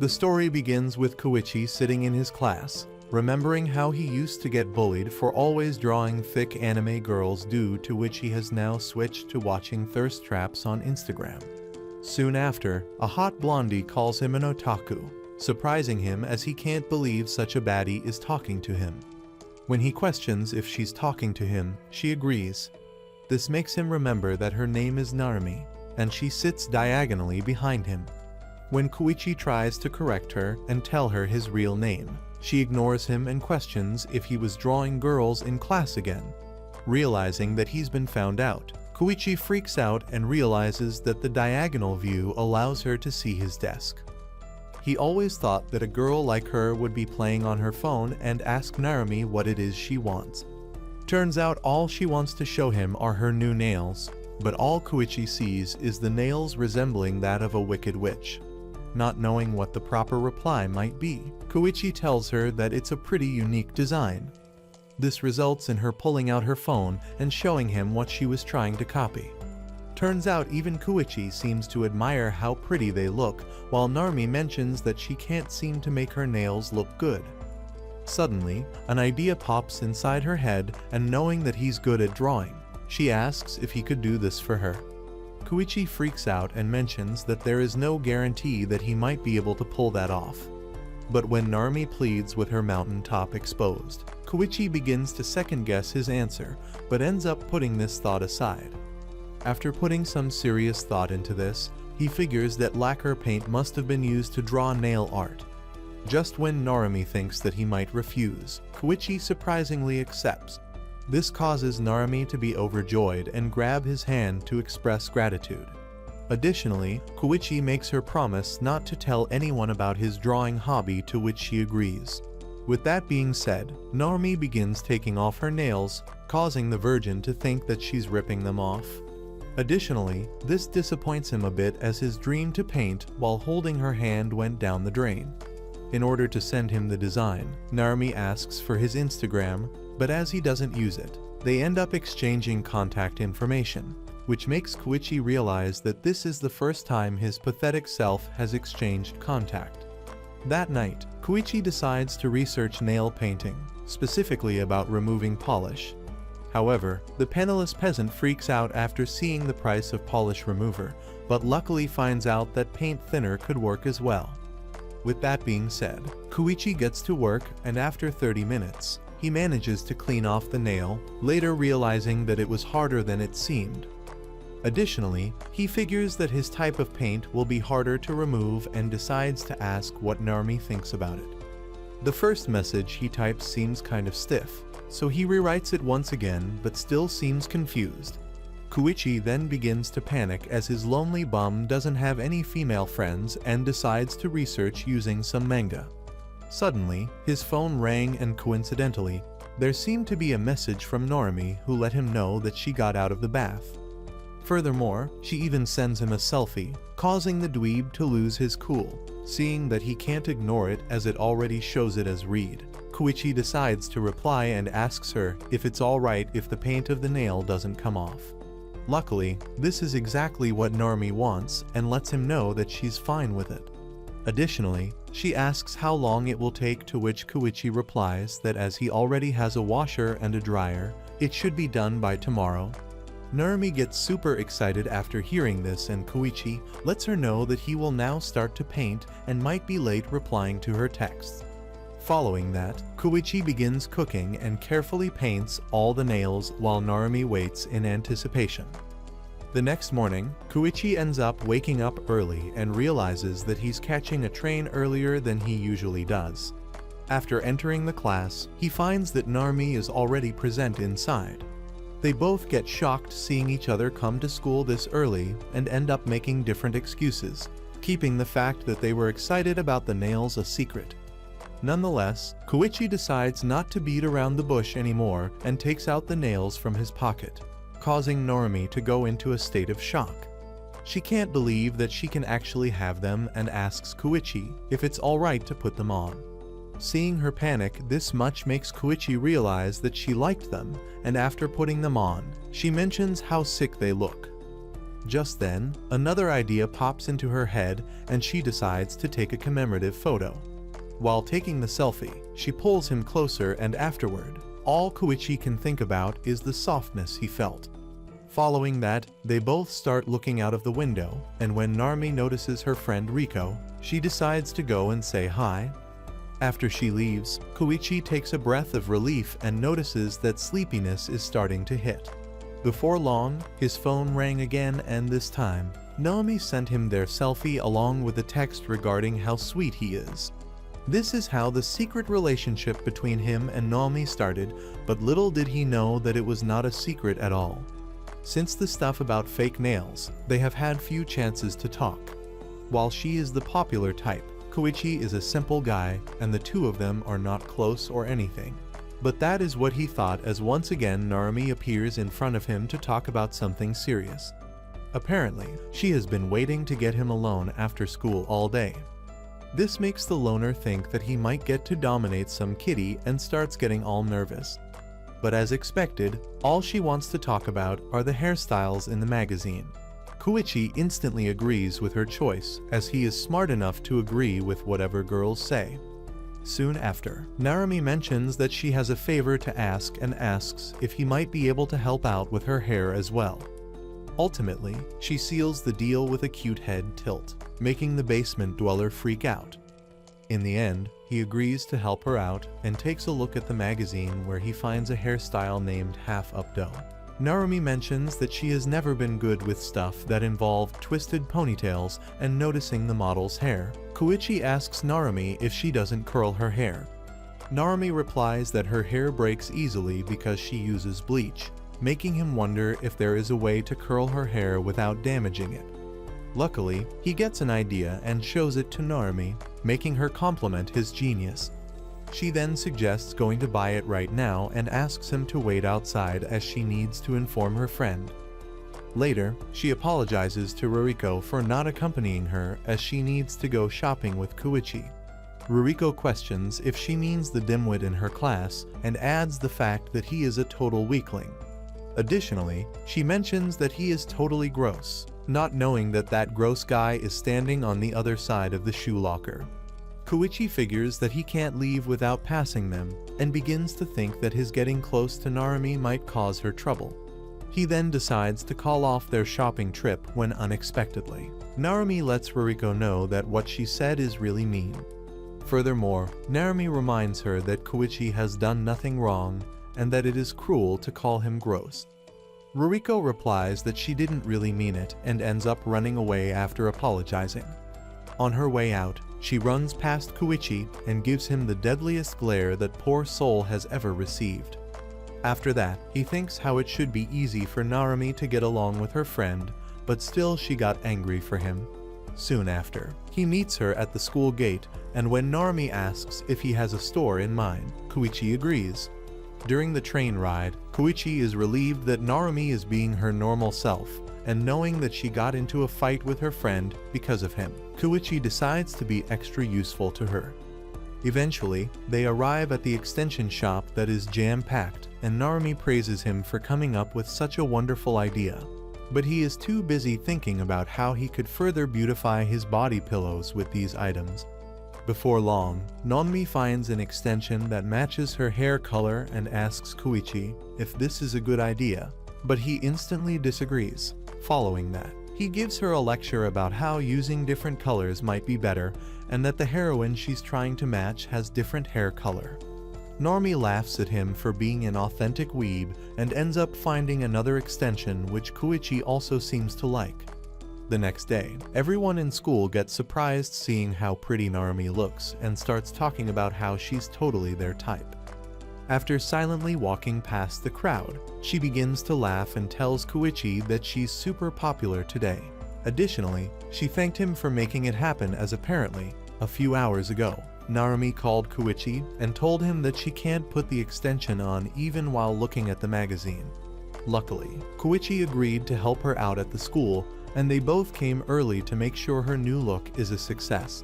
The story begins with Koichi sitting in his class, remembering how he used to get bullied for always drawing thick anime girls, due to which he has now switched to watching thirst traps on Instagram. Soon after, a hot blondie calls him an otaku, surprising him as he can't believe such a baddie is talking to him. When he questions if she's talking to him, she agrees. This makes him remember that her name is Narumi, and she sits diagonally behind him. When Koichi tries to correct her and tell her his real name, she ignores him and questions if he was drawing girls in class again. Realizing that he's been found out, Koichi freaks out and realizes that the diagonal view allows her to see his desk. He always thought that a girl like her would be playing on her phone and ask Narumi what it is she wants. Turns out all she wants to show him are her new nails, but all Koichi sees is the nails resembling that of a wicked witch. Not knowing what the proper reply might be, Koichi tells her that it's a pretty unique design. This results in her pulling out her phone and showing him what she was trying to copy. Turns out even Koichi seems to admire how pretty they look, while Narumi mentions that she can't seem to make her nails look good. Suddenly, an idea pops inside her head, and knowing that he's good at drawing, she asks if he could do this for her. Koichi freaks out and mentions that there is no guarantee that he might be able to pull that off. But when Narumi pleads with her mountain top exposed, Koichi begins to second-guess his answer, but ends up putting this thought aside. After putting some serious thought into this, he figures that lacquer paint must have been used to draw nail art. Just when Narumi thinks that he might refuse, Koichi surprisingly accepts. This causes Narumi to be overjoyed and grab his hand to express gratitude. Additionally, Koichi makes her promise not to tell anyone about his drawing hobby, to which she agrees. With that being said, Narumi begins taking off her nails, causing the virgin to think that she's ripping them off. Additionally, this disappoints him a bit as his dream to paint while holding her hand went down the drain. In order to send him the design, Narumi asks for his Instagram, but as he doesn't use it, they end up exchanging contact information, which makes Koichi realize that this is the first time his pathetic self has exchanged contact. That night, Koichi decides to research nail painting, specifically about removing polish. However, the penniless peasant freaks out after seeing the price of polish remover, but luckily finds out that paint thinner could work as well. With that being said, Koichi gets to work, and after 30 minutes, he manages to clean off the nail, later realizing that it was harder than it seemed. Additionally, he figures that his type of paint will be harder to remove and decides to ask what Narumi thinks about it. The first message he types seems kind of stiff, so he rewrites it once again but still seems confused. Koichi then begins to panic as his lonely bum doesn't have any female friends and decides to research using some manga. Suddenly, his phone rang, and coincidentally, there seemed to be a message from Narumi who let him know that she got out of the bath. Furthermore, she even sends him a selfie, causing the dweeb to lose his cool. Seeing that he can't ignore it as it already shows it as read, Koichi decides to reply and asks her if it's alright if the paint of the nail doesn't come off. Luckily, this is exactly what Narumi wants and lets him know that she's fine with it. Additionally, she asks how long it will take, to which Koichi replies that as he already has a washer and a dryer, it should be done by tomorrow. Narumi gets super excited after hearing this, and Koichi lets her know that he will now start to paint and might be late replying to her texts. Following that, Koichi begins cooking and carefully paints all the nails while Narumi waits in anticipation. The next morning, Koichi ends up waking up early and realizes that he's catching a train earlier than he usually does. After entering the class, he finds that Narumi is already present inside. They both get shocked seeing each other come to school this early and end up making different excuses, keeping the fact that they were excited about the nails a secret. Nonetheless, Koichi decides not to beat around the bush anymore and takes out the nails from his pocket, causing Narumi to go into a state of shock. She can't believe that she can actually have them and asks Koichi if it's alright to put them on. Seeing her panic this much makes Koichi realize that she liked them, and after putting them on, she mentions how sick they look. Just then, another idea pops into her head and she decides to take a commemorative photo. While taking the selfie, she pulls him closer and afterward, all Koichi can think about is the softness he felt. Following that, they both start looking out of the window, and when Narumi notices her friend Riko, she decides to go and say hi. After she leaves, Koichi takes a breath of relief and notices that sleepiness is starting to hit. Before long, his phone rang again, and this time, Narumi sent him their selfie along with a text regarding how sweet he is. This is how the secret relationship between him and Narumi started, but little did he know that it was not a secret at all. Since the stuff about fake nails, they have had few chances to talk. While she is the popular type, Koichi is a simple guy, and the two of them are not close or anything. But that is what he thought as once again Narumi appears in front of him to talk about something serious. Apparently, she has been waiting to get him alone after school all day. This makes the loner think that he might get to dominate some kitty and starts getting all nervous. But as expected, all she wants to talk about are the hairstyles in the magazine. Koichi instantly agrees with her choice, as he is smart enough to agree with whatever girls say. Soon after, Narumi mentions that she has a favor to ask and asks if he might be able to help out with her hair as well. Ultimately, she seals the deal with a cute head tilt, making the basement dweller freak out. In the end, he agrees to help her out and takes a look at the magazine where he finds a hairstyle named Half Up Dough. Narumi mentions that she has never been good with stuff that involved twisted ponytails and noticing the model's hair. Koichi asks Narumi if she doesn't curl her hair. Narumi replies that her hair breaks easily because she uses bleach, making him wonder if there is a way to curl her hair without damaging it. Luckily, he gets an idea and shows it to Narumi, making her compliment his genius. She then suggests going to buy it right now and asks him to wait outside as she needs to inform her friend. Later, she apologizes to Ruriko for not accompanying her as she needs to go shopping with Koichi. Ruriko questions if she means the dimwit in her class and adds the fact that he is a total weakling. Additionally, she mentions that he is totally gross, not knowing that that gross guy is standing on the other side of the shoe locker. Koichi figures that he can't leave without passing them, and begins to think that his getting close to Narumi might cause her trouble. He then decides to call off their shopping trip when unexpectedly, Narumi lets Ruriko know that what she said is really mean. Furthermore, Narumi reminds her that Koichi has done nothing wrong, and that it is cruel to call him gross. Ruriko replies that she didn't really mean it and ends up running away after apologizing. On her way out, she runs past Koichi and gives him the deadliest glare that poor soul has ever received. After that, he thinks how it should be easy for Narumi to get along with her friend, but still she got angry for him. Soon after, he meets her at the school gate, and when Narumi asks if he has a store in mind, Koichi agrees. During the train ride, Koichi is relieved that Narumi is being her normal self, and knowing that she got into a fight with her friend because of him, Koichi decides to be extra useful to her. Eventually, they arrive at the extension shop that is jam-packed, and Narumi praises him for coming up with such a wonderful idea. But he is too busy thinking about how he could further beautify his body pillows with these items. Before long, Narumi finds an extension that matches her hair color and asks Koichi if this is a good idea, but he instantly disagrees. Following that, he gives her a lecture about how using different colors might be better and that the heroine she's trying to match has different hair color. Narumi laughs at him for being an authentic weeb and ends up finding another extension which Koichi also seems to like. The next day, everyone in school gets surprised seeing how pretty Narumi looks and starts talking about how she's totally their type. After silently walking past the crowd, she begins to laugh and tells Koichi that she's super popular today. Additionally, she thanked him for making it happen as apparently, a few hours ago, Narumi called Koichi and told him that she can't put the extension on even while looking at the magazine. Luckily, Koichi agreed to help her out at the school, and they both came early to make sure her new look is a success.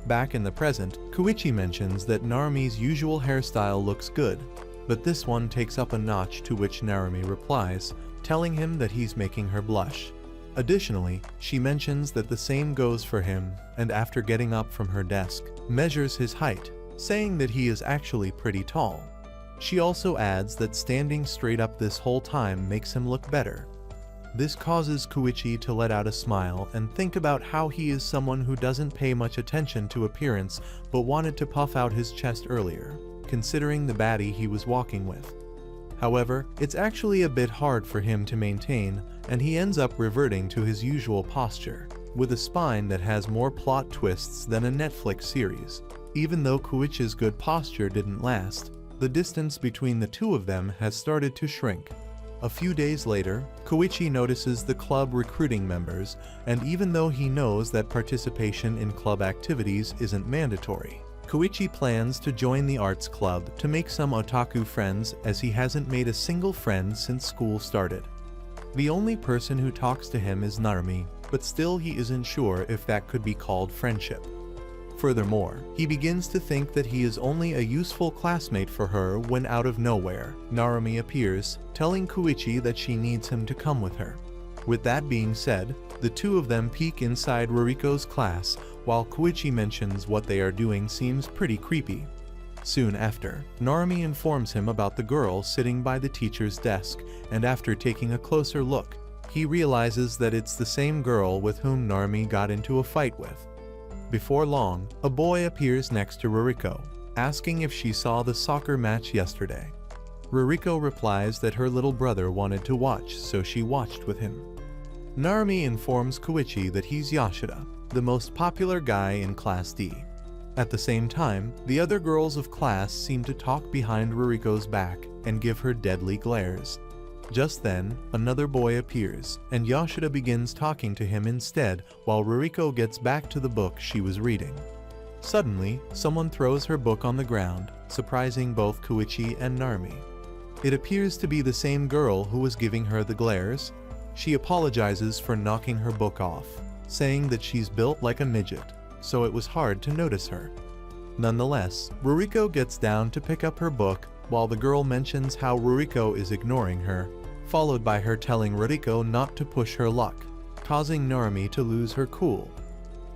Back in the present, Koichi mentions that Narumi's usual hairstyle looks good, but this one takes up a notch, to which Narumi replies, telling him that he's making her blush. Additionally, she mentions that the same goes for him, and after getting up from her desk, measures his height, saying that he is actually pretty tall. She also adds that standing straight up this whole time makes him look better. This causes Koichi to let out a smile and think about how he is someone who doesn't pay much attention to appearance but wanted to puff out his chest earlier, considering the baddie he was walking with. However, it's actually a bit hard for him to maintain, and he ends up reverting to his usual posture, with a spine that has more plot twists than a Netflix series. Even though Koichi's good posture didn't last, the distance between the two of them has started to shrink. A few days later, Koichi notices the club recruiting members, and even though he knows that participation in club activities isn't mandatory, Koichi plans to join the arts club to make some otaku friends, as he hasn't made a single friend since school started. The only person who talks to him is Narumi, but still he isn't sure if that could be called friendship. Furthermore, he begins to think that he is only a useful classmate for her when out of nowhere, Narumi appears, telling Koichi that she needs him to come with her. With that being said, the two of them peek inside Ruriko's class, while Koichi mentions what they are doing seems pretty creepy. Soon after, Narumi informs him about the girl sitting by the teacher's desk, and after taking a closer look, he realizes that it's the same girl with whom Narumi got into a fight with. Before long, a boy appears next to Ruriko, asking if she saw the soccer match yesterday. Ruriko replies that her little brother wanted to watch, so she watched with him. Narumi informs Koichi that he's Yashida, the most popular guy in Class D. At the same time, the other girls of class seem to talk behind Ruriko's back and give her deadly glares. Just then, another boy appears, and Yashida begins talking to him instead while Ruriko gets back to the book she was reading. Suddenly, someone throws her book on the ground, surprising both Koichi and Narumi. It appears to be the same girl who was giving her the glares. She apologizes for knocking her book off, saying that she's built like a midget, so it was hard to notice her. Nonetheless, Ruriko gets down to pick up her book, while the girl mentions how Ruriko is ignoring her, followed by her telling Ruriko not to push her luck, causing Narumi to lose her cool.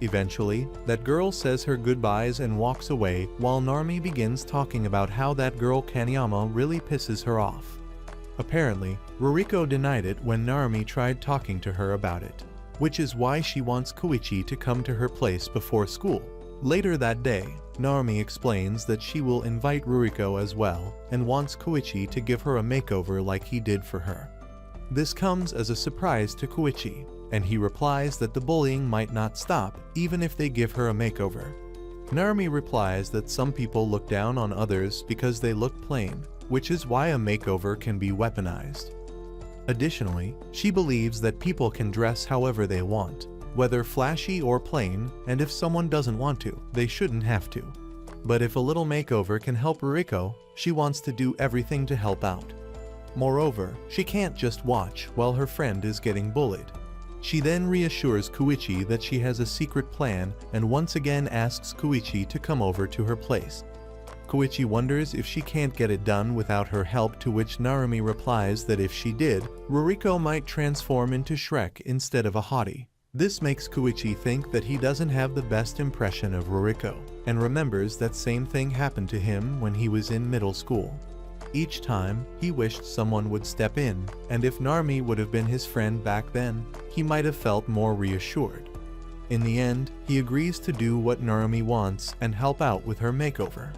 Eventually, that girl says her goodbyes and walks away, while Narumi begins talking about how that girl Kaneyama really pisses her off. Apparently, Ruriko denied it when Narumi tried talking to her about it, which is why she wants Koichi to come to her place before school. Later that day, Narumi explains that she will invite Ruriko as well, and wants Koichi to give her a makeover like he did for her. This comes as a surprise to Koichi, and he replies that the bullying might not stop even if they give her a makeover. Narumi replies that some people look down on others because they look plain, which is why a makeover can be weaponized. Additionally, she believes that people can dress however they want, whether flashy or plain, and if someone doesn't want to, they shouldn't have to. But if a little makeover can help Ruriko, she wants to do everything to help out. Moreover, she can't just watch while her friend is getting bullied. She then reassures Koichi that she has a secret plan and once again asks Koichi to come over to her place. Koichi wonders if she can't get it done without her help, to which Narumi replies that if she did, Ruriko might transform into Shrek instead of a hottie. This makes Koichi think that he doesn't have the best impression of Ruriko, and remembers that same thing happened to him when he was in middle school. Each time, he wished someone would step in, and if Narumi would have been his friend back then, he might have felt more reassured. In the end, he agrees to do what Narumi wants and help out with her makeover.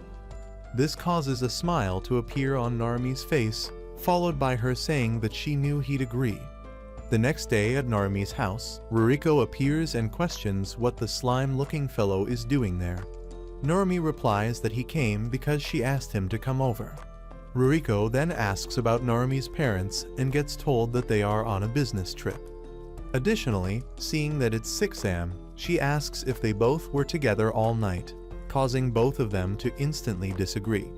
This causes a smile to appear on Narumi's face, followed by her saying that she knew he'd agree. The next day at Narumi's house, Ruriko appears and questions what the slime-looking fellow is doing there. Narumi replies that he came because she asked him to come over. Ruriko then asks about Narumi's parents and gets told that they are on a business trip. Additionally, seeing that it's 6 a.m., she asks if they both were together all night, causing both of them to instantly disagree.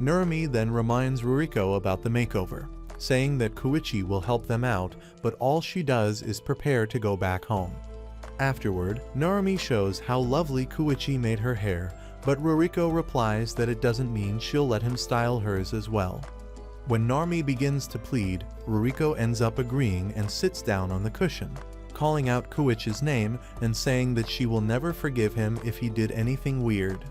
Narumi then reminds Ruriko about the makeover, saying that Koichi will help them out, but all she does is prepare to go back home. Afterward, Narumi shows how lovely Koichi made her hair, but Ruriko replies that it doesn't mean she'll let him style hers as well. When Narumi begins to plead, Ruriko ends up agreeing and sits down on the cushion. calling out Koichi's name and saying that she will never forgive him if he did anything weird.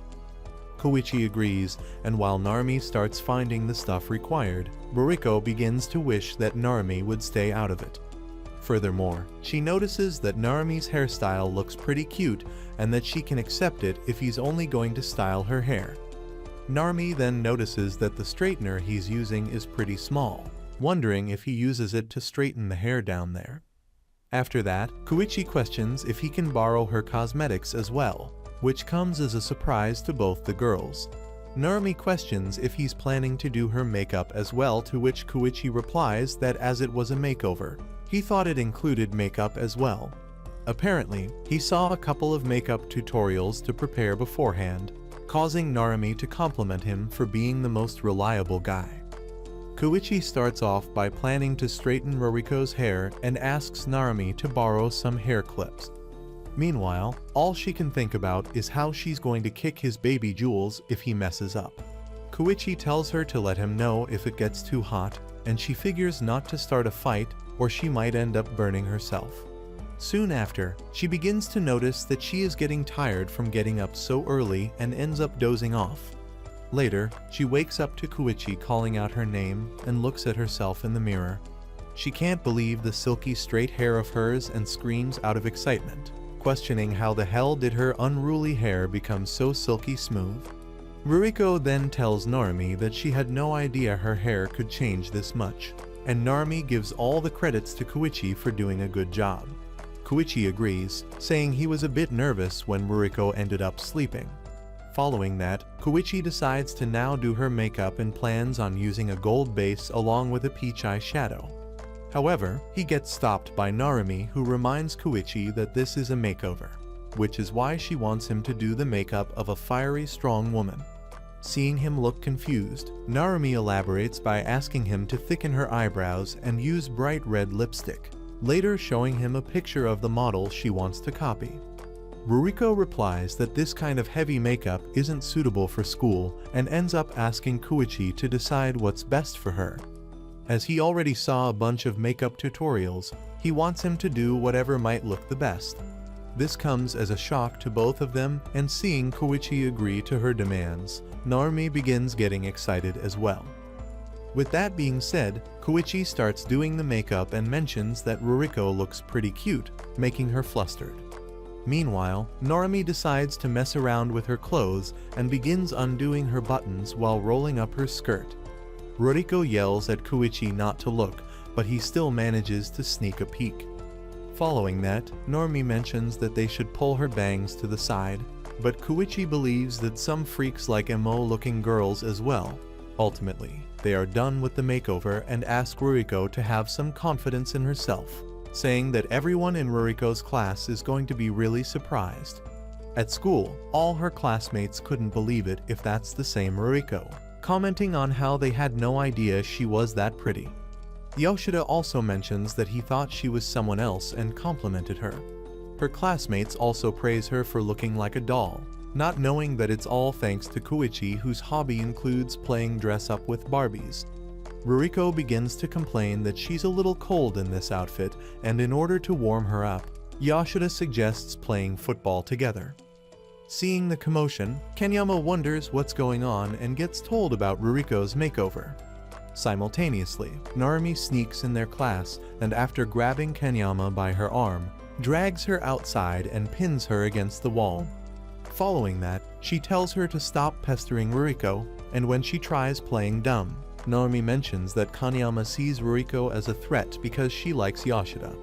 Koichi agrees, and while Narumi starts finding the stuff required, Ruriko begins to wish that Narumi would stay out of it. Furthermore, she notices that Narumi's hairstyle looks pretty cute and that she can accept it if he's only going to style her hair. Narumi then notices that the straightener he's using is pretty small, wondering if he uses it to straighten the hair down there. After that, Koichi questions if he can borrow her cosmetics as well, which comes as a surprise to both the girls. Narumi questions if he's planning to do her makeup as well, to which Koichi replies that as it was a makeover, he thought it included makeup as well. Apparently, he saw a couple of makeup tutorials to prepare beforehand, causing Narumi to compliment him for being the most reliable guy. Koichi starts off by planning to straighten Ruriko's hair and asks Narumi to borrow some hair clips. Meanwhile, all she can think about is how she's going to kick his baby jewels if he messes up. Koichi tells her to let him know if it gets too hot, and she figures not to start a fight or she might end up burning herself. Soon after, she begins to notice that she is getting tired from getting up so early and ends up dozing off. Later, she wakes up to Koichi calling out her name and looks at herself in the mirror. She can't believe the silky straight hair of hers and screams out of excitement, questioning how the hell did her unruly hair become so silky smooth. Ruriko then tells Narumi that she had no idea her hair could change this much, and Narumi gives all the credits to Koichi for doing a good job. Koichi agrees, saying he was a bit nervous when Ruriko ended up sleeping. Following that, Koichi decides to now do her makeup and plans on using a gold base along with a peach eyeshadow. However, he gets stopped by Narumi, who reminds Koichi that this is a makeover, which is why she wants him to do the makeup of a fiery, strong woman. Seeing him look confused, Narumi elaborates by asking him to thicken her eyebrows and use bright red lipstick, later showing him a picture of the model she wants to copy. Ruriko replies that this kind of heavy makeup isn't suitable for school and ends up asking Koichi to decide what's best for her. As he already saw a bunch of makeup tutorials, he wants him to do whatever might look the best. This comes as a shock to both of them, and seeing Koichi agree to her demands, Narumi begins getting excited as well. With that being said, Koichi starts doing the makeup and mentions that Ruriko looks pretty cute, making her flustered. Meanwhile, Narumi decides to mess around with her clothes and begins undoing her buttons while rolling up her skirt. Ruriko yells at Koichi not to look, but he still manages to sneak a peek. Following that, Narumi mentions that they should pull her bangs to the side, but Koichi believes that some freaks like emo-looking girls as well. Ultimately, they are done with the makeover and ask Ruriko to have some confidence in herself, saying that everyone in Ruriko's class is going to be really surprised. At school, all her classmates couldn't believe it if that's the same Ruriko, commenting on how they had no idea she was that pretty. Yoshida also mentions that he thought she was someone else and complimented her. Her classmates also praise her for looking like a doll, not knowing that it's all thanks to Koichi, whose hobby includes playing dress-up with Barbies. Ruriko begins to complain that she's a little cold in this outfit, and in order to warm her up, Yoshida suggests playing football together. Seeing the commotion, Kanyama wonders what's going on and gets told about Ruriko's makeover. Simultaneously, Narumi sneaks in their class and after grabbing Kanyama by her arm, drags her outside and pins her against the wall. Following that, she tells her to stop pestering Ruriko, and when she tries playing dumb, Narumi mentions that Kanyama sees Ruriko as a threat because she likes Yoshida.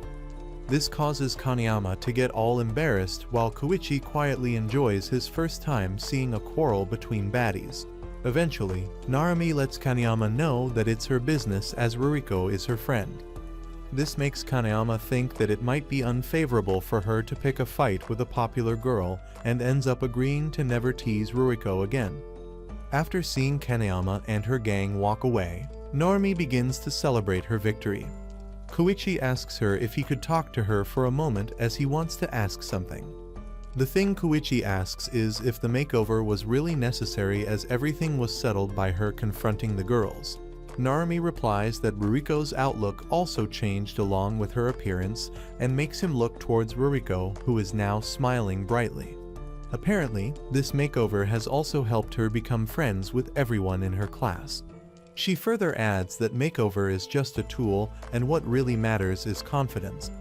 This causes Kanyama to get all embarrassed while Koichi quietly enjoys his first time seeing a quarrel between baddies. Eventually, Narumi lets Kanyama know that it's her business as Ruriko is her friend. This makes Kanyama think that it might be unfavorable for her to pick a fight with a popular girl and ends up agreeing to never tease Ruriko again. After seeing Kanyama and her gang walk away, Narumi begins to celebrate her victory. Koichi asks her if he could talk to her for a moment as he wants to ask something. The thing Koichi asks is if the makeover was really necessary as everything was settled by her confronting the girls. Narumi replies that Ruriko's outlook also changed along with her appearance and makes him look towards Ruriko, who is now smiling brightly. Apparently, this makeover has also helped her become friends with everyone in her class. She further adds that makeover is just a tool and what really matters is confidence.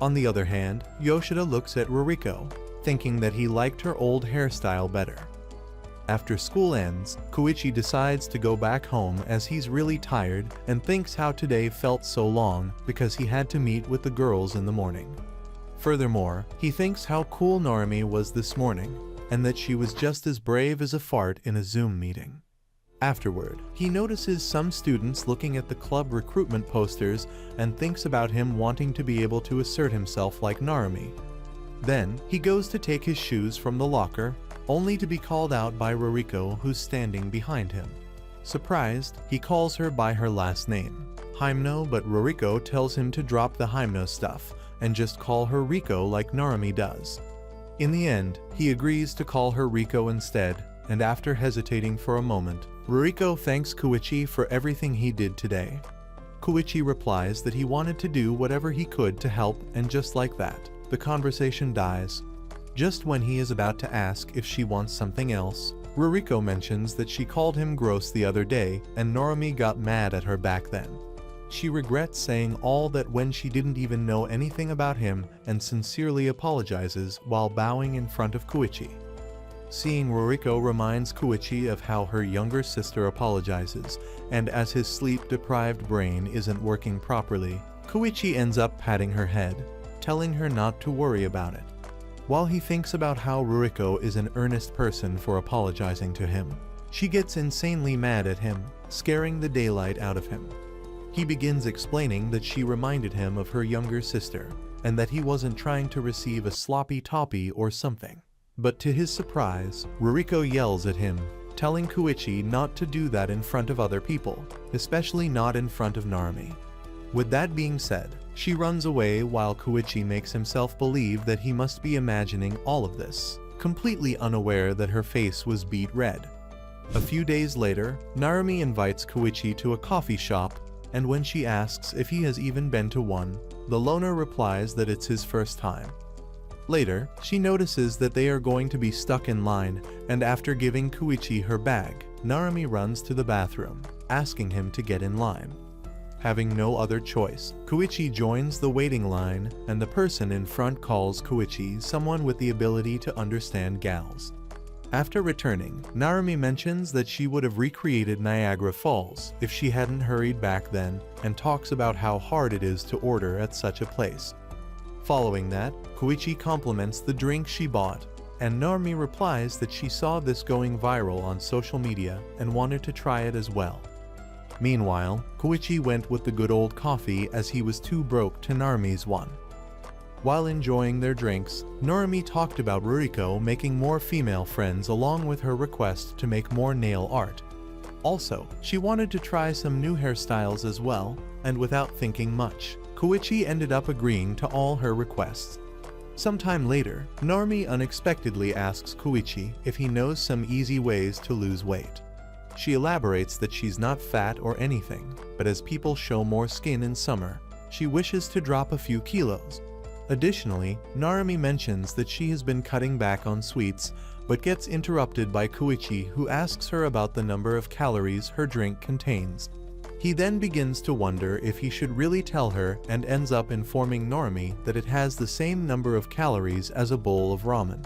On the other hand, Yoshida looks at Ruriko, thinking that he liked her old hairstyle better. After school ends, Koichi decides to go back home as he's really tired and thinks how today felt so long because he had to meet with the girls in the morning. Furthermore, he thinks how cool Narumi was this morning, and that she was just as brave as a fart in a Zoom meeting. Afterward, he notices some students looking at the club recruitment posters and thinks about him wanting to be able to assert himself like Narumi. Then, he goes to take his shoes from the locker, only to be called out by Ruriko, who's standing behind him. Surprised, he calls her by her last name, Hymno, but Ruriko tells him to drop the Hymno stuff and just call her Riko like Narumi does. In the end, he agrees to call her Riko instead, and after hesitating for a moment, Ruriko thanks Koichi for everything he did today. Koichi replies that he wanted to do whatever he could to help, and just like that, the conversation dies. Just when he is about to ask if she wants something else, Ruriko mentions that she called him gross the other day and Narumi got mad at her back then. She regrets saying all that when she didn't even know anything about him and sincerely apologizes while bowing in front of Koichi. Seeing Ruriko reminds Koichi of how her younger sister apologizes, and as his sleep-deprived brain isn't working properly, Koichi ends up patting her head, telling her not to worry about it. While he thinks about how Ruriko is an earnest person for apologizing to him, she gets insanely mad at him, scaring the daylight out of him. He begins explaining that she reminded him of her younger sister, and that he wasn't trying to receive a sloppy toppy or something. But to his surprise, Ruriko yells at him, telling Koichi not to do that in front of other people, especially not in front of Narumi. With that being said, she runs away while Koichi makes himself believe that he must be imagining all of this, completely unaware that her face was beet red. A few days later, Narumi invites Koichi to a coffee shop, and when she asks if he has even been to one, the loner replies that it's his first time. Later, she notices that they are going to be stuck in line, and after giving Koichi her bag, Narumi runs to the bathroom, asking him to get in line. Having no other choice, Koichi joins the waiting line, and the person in front calls Koichi someone with the ability to understand gals. After returning, Narumi mentions that she would have recreated Niagara Falls if she hadn't hurried back then, and talks about how hard it is to order at such a place. Following that, Koichi compliments the drink she bought, and Narumi replies that she saw this going viral on social media and wanted to try it as well. Meanwhile, Koichi went with the good old coffee as he was too broke to Narumi's one. While enjoying their drinks, Narumi talked about Ruriko making more female friends along with her request to make more nail art. Also, she wanted to try some new hairstyles as well, and without thinking much, Koichi ended up agreeing to all her requests. Sometime later, Narumi unexpectedly asks Koichi if he knows some easy ways to lose weight. She elaborates that she's not fat or anything, but as people show more skin in summer, she wishes to drop a few kilos. Additionally, Narumi mentions that she has been cutting back on sweets, but gets interrupted by Koichi, who asks her about the number of calories her drink contains. He then begins to wonder if he should really tell her and ends up informing Narumi that it has the same number of calories as a bowl of ramen.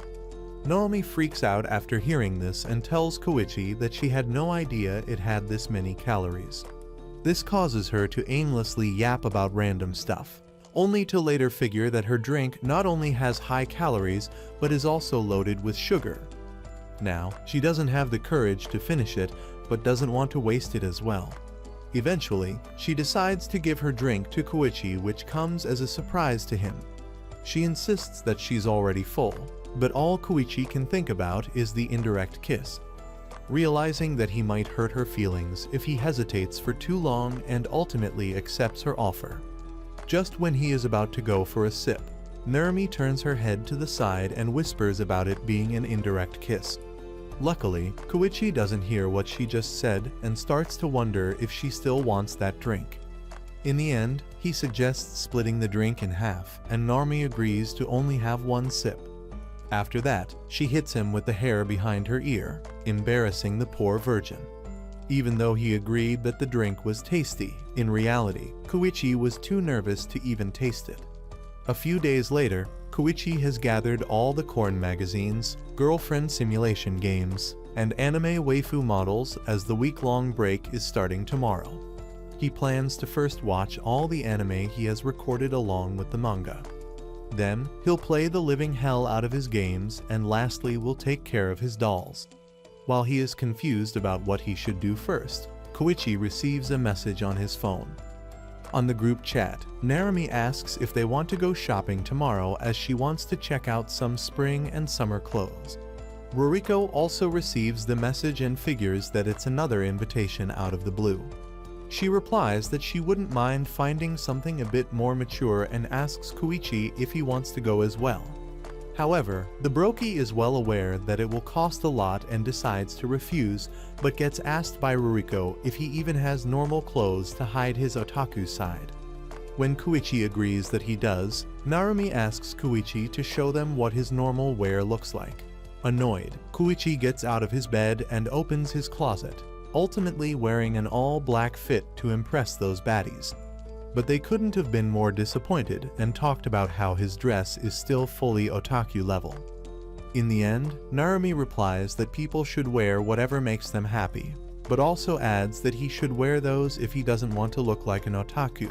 Narumi freaks out after hearing this and tells Koichi that she had no idea it had this many calories. This causes her to aimlessly yap about random stuff, only to later figure that her drink not only has high calories but is also loaded with sugar. Now, she doesn't have the courage to finish it, but doesn't want to waste it as well. Eventually, she decides to give her drink to Koichi, which comes as a surprise to him. She insists that she's already full, but all Koichi can think about is the indirect kiss. Realizing that he might hurt her feelings if he hesitates for too long and ultimately accepts her offer. Just when he is about to go for a sip, Narumi turns her head to the side and whispers about it being an indirect kiss. Luckily, Koichi doesn't hear what she just said and starts to wonder if she still wants that drink. In the end, he suggests splitting the drink in half, and Narumi agrees to only have one sip. After that, she hits him with the hair behind her ear, embarrassing the poor virgin. Even though he agreed that the drink was tasty, in reality, Koichi was too nervous to even taste it. A few days later, Koichi has gathered all the corn magazines, girlfriend simulation games, and anime waifu models as the week-long break is starting tomorrow. He plans to first watch all the anime he has recorded along with the manga. Then, he'll play the living hell out of his games and lastly will take care of his dolls. While he is confused about what he should do first, Koichi receives a message on his phone. On the group chat, Narumi asks if they want to go shopping tomorrow as she wants to check out some spring and summer clothes. Ruriko also receives the message and figures that it's another invitation out of the blue. She replies that she wouldn't mind finding something a bit more mature and asks Koichi if he wants to go as well. However, the Brokey is well aware that it will cost a lot and decides to refuse, but gets asked by Ruriko if he even has normal clothes to hide his otaku side. When Koichi agrees that he does, Narumi asks Koichi to show them what his normal wear looks like. Annoyed, Koichi gets out of his bed and opens his closet, ultimately wearing an all-black fit to impress those baddies. But they couldn't have been more disappointed and talked about how his dress is still fully otaku level. In the end, Narumi replies that people should wear whatever makes them happy, but also adds that he should wear those if he doesn't want to look like an otaku.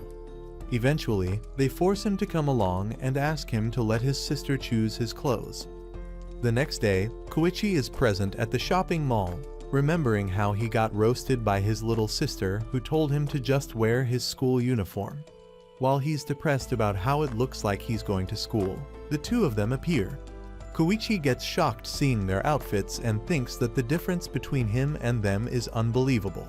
Eventually, they force him to come along and ask him to let his sister choose his clothes. The next day, Koichi is present at the shopping mall, remembering how he got roasted by his little sister who told him to just wear his school uniform. While he's depressed about how it looks like he's going to school, the two of them appear. Koichi gets shocked seeing their outfits and thinks that the difference between him and them is unbelievable.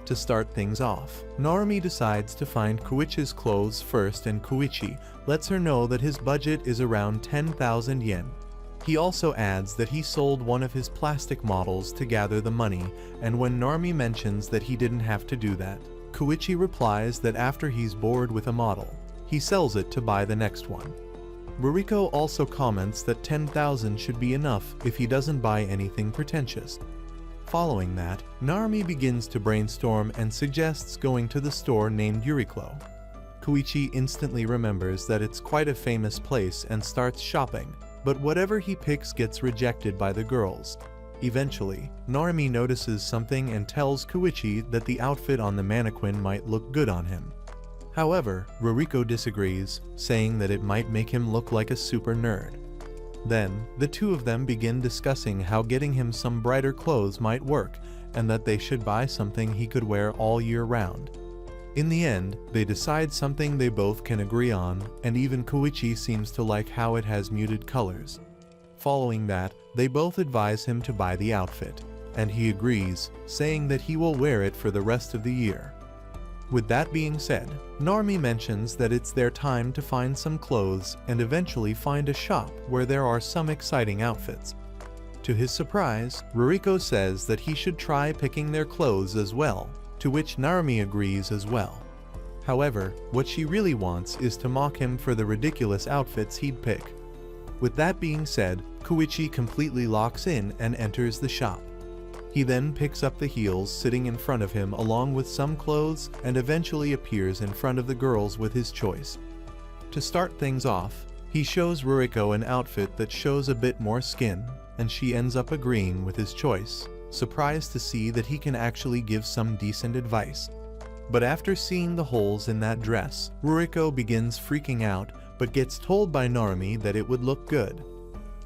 To start things off, Narumi decides to find Koichi's clothes first and Koichi lets her know that his budget is around 10,000 yen. He also adds that he sold one of his plastic models to gather the money, and when Narumi mentions that he didn't have to do that, Koichi replies that after he's bored with a model, he sells it to buy the next one. Ruriko also comments that 10,000 should be enough if he doesn't buy anything pretentious. Following that, Narumi begins to brainstorm and suggests going to the store named Uniqlo. Koichi instantly remembers that it's quite a famous place and starts shopping, but whatever he picks gets rejected by the girls. Eventually, Narumi notices something and tells Koichi that the outfit on the mannequin might look good on him. However, Ruriko disagrees, saying that it might make him look like a super nerd. Then, the two of them begin discussing how getting him some brighter clothes might work, and that they should buy something he could wear all year round. In the end, they decide something they both can agree on, and even Koichi seems to like how it has muted colors. Following that, they both advise him to buy the outfit, and he agrees, saying that he will wear it for the rest of the year. With that being said, Narumi mentions that it's their time to find some clothes and eventually find a shop where there are some exciting outfits. To his surprise, Ruriko says that he should try picking their clothes as well, to which Narumi agrees as well. However, what she really wants is to mock him for the ridiculous outfits he'd pick. With that being said, Koichi completely locks in and enters the shop. He then picks up the heels sitting in front of him along with some clothes and eventually appears in front of the girls with his choice. To start things off, he shows Ruriko an outfit that shows a bit more skin, and she ends up agreeing with his choice, surprised to see that he can actually give some decent advice. But after seeing the holes in that dress, Ruriko begins freaking out, but gets told by Narumi that it would look good.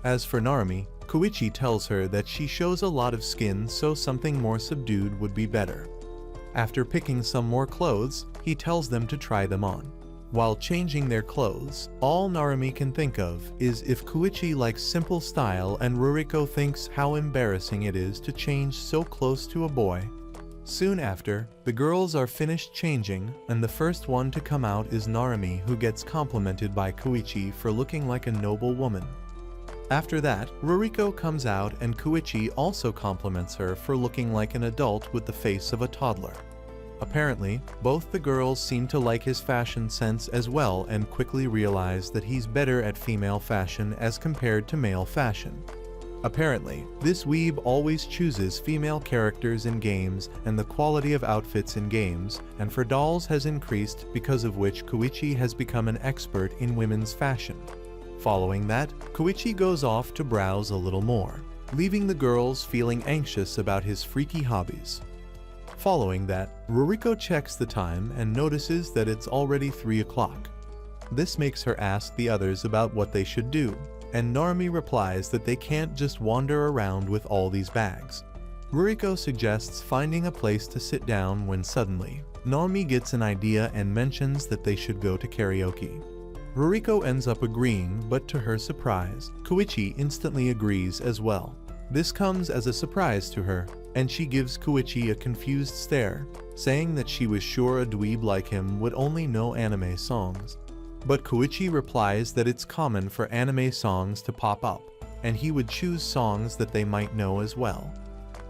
As for Narumi, Koichi tells her that she shows a lot of skin, so something more subdued would be better. After picking some more clothes, he tells them to try them on. While changing their clothes, all Narumi can think of is if Koichi likes simple style and Ruriko thinks how embarrassing it is to change so close to a boy. Soon after, the girls are finished changing, and the first one to come out is Narumi, who gets complimented by Koichi for looking like a noble woman. After that, Ruriko comes out and Koichi also compliments her for looking like an adult with the face of a toddler. Apparently, both the girls seem to like his fashion sense as well and quickly realize that he's better at female fashion as compared to male fashion. Apparently, this weeb always chooses female characters in games, and the quality of outfits in games and for dolls has increased, because of which Koichi has become an expert in women's fashion. Following that, Koichi goes off to browse a little more, leaving the girls feeling anxious about his freaky hobbies. Following that, Ruriko checks the time and notices that it's already 3 o'clock. This makes her ask the others about what they should do, and Narumi replies that they can't just wander around with all these bags. Ruriko suggests finding a place to sit down when suddenly, Narumi gets an idea and mentions that they should go to karaoke. Ruriko ends up agreeing, but to her surprise, Koichi instantly agrees as well. This comes as a surprise to her, and she gives Koichi a confused stare, saying that she was sure a dweeb like him would only know anime songs. But Koichi replies that it's common for anime songs to pop up, and he would choose songs that they might know as well.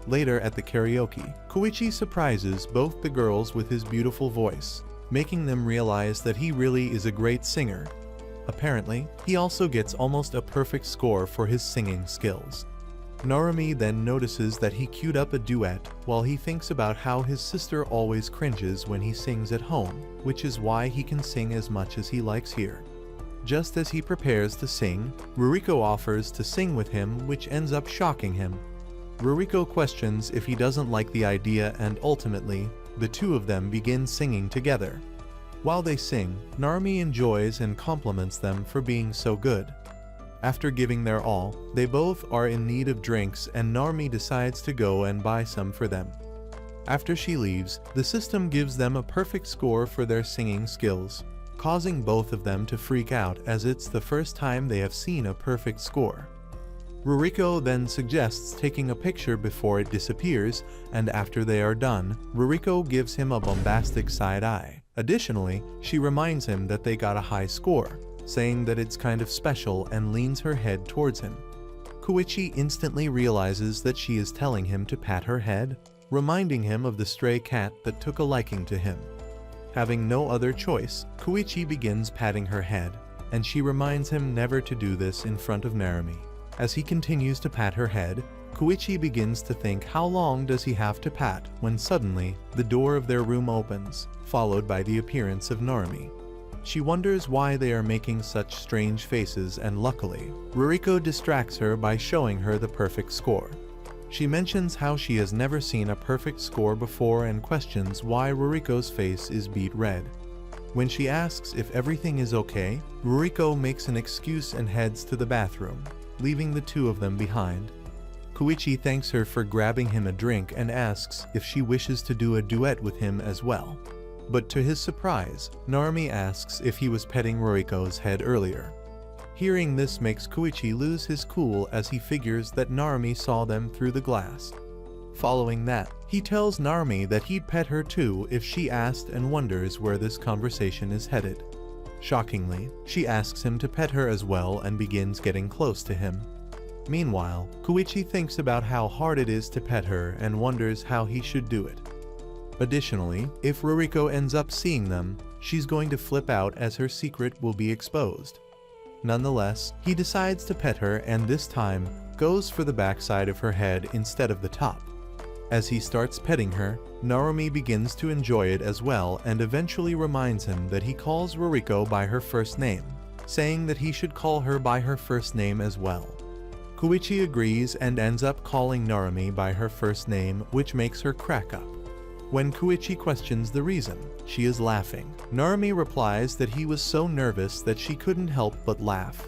Later at the karaoke, Koichi surprises both the girls with his beautiful voice, making them realize that he really is a great singer. Apparently, he also gets almost a perfect score for his singing skills. Narumi then notices that he queued up a duet while he thinks about how his sister always cringes when he sings at home, which is why he can sing as much as he likes here. Just as he prepares to sing, Ruriko offers to sing with him, which ends up shocking him. Ruriko questions if he doesn't like the idea, and ultimately, the two of them begin singing together. While they sing, Narumi enjoys and compliments them for being so good. After giving their all, they both are in need of drinks, and Narumi decides to go and buy some for them. After she leaves, the system gives them a perfect score for their singing skills, causing both of them to freak out as it's the first time they have seen a perfect score. Ruriko then suggests taking a picture before it disappears, and after they are done, Ruriko gives him a bombastic side eye. Additionally, she reminds him that they got a high score, saying that it's kind of special, and leans her head towards him. Koichi instantly realizes that she is telling him to pat her head, reminding him of the stray cat that took a liking to him. Having no other choice, Koichi begins patting her head, and she reminds him never to do this in front of Narumi. As he continues to pat her head, Koichi begins to think how long does he have to pat, when suddenly, the door of their room opens, followed by the appearance of Narumi. She wonders why they are making such strange faces, and luckily, Ruriko distracts her by showing her the perfect score. She mentions how she has never seen a perfect score before and questions why Ruriko's face is beet red. When she asks if everything is okay, Ruriko makes an excuse and heads to the bathroom, leaving the two of them behind. Koichi thanks her for grabbing him a drink and asks if she wishes to do a duet with him as well. But to his surprise, Narumi asks if he was petting Ruriko's head earlier. Hearing this makes Koichi lose his cool as he figures that Narumi saw them through the glass. Following that, he tells Narumi that he'd pet her too if she asked, and wonders where this conversation is headed. Shockingly, she asks him to pet her as well and begins getting close to him. Meanwhile, Koichi thinks about how hard it is to pet her and wonders how he should do it. Additionally, if Ruriko ends up seeing them, she's going to flip out as her secret will be exposed. Nonetheless, he decides to pet her, and this time, goes for the backside of her head instead of the top. As he starts petting her, Narumi begins to enjoy it as well and eventually reminds him that he calls Ruriko by her first name, saying that he should call her by her first name as well. Koichi agrees and ends up calling Narumi by her first name, which makes her crack up. When Koichi questions the reason, she is laughing. Narumi replies that he was so nervous that she couldn't help but laugh.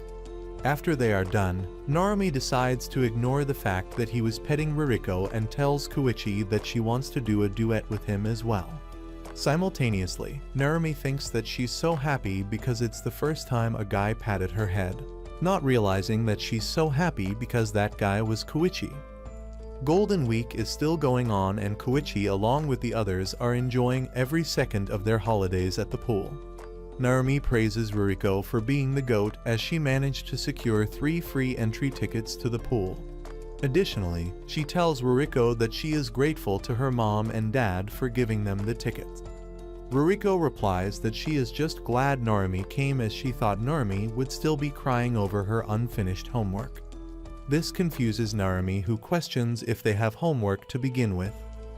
After they are done, Narumi decides to ignore the fact that he was petting Ruriko and tells Koichi that she wants to do a duet with him as well. Simultaneously, Narumi thinks that she's so happy because it's the first time a guy patted her head, not realizing that she's so happy because that guy was Koichi. Golden Week is still going on, and Koichi along with the others are enjoying every second of their holidays at the pool. Narumi praises Ruriko for being the GOAT as she managed to secure 3 free entry tickets to the pool. Additionally, she tells Ruriko that she is grateful to her mom and dad for giving them the tickets. Ruriko replies that she is just glad Narumi came as she thought Narumi would still be crying over her unfinished homework. This confuses Narumi, who questions if they have homework to begin with.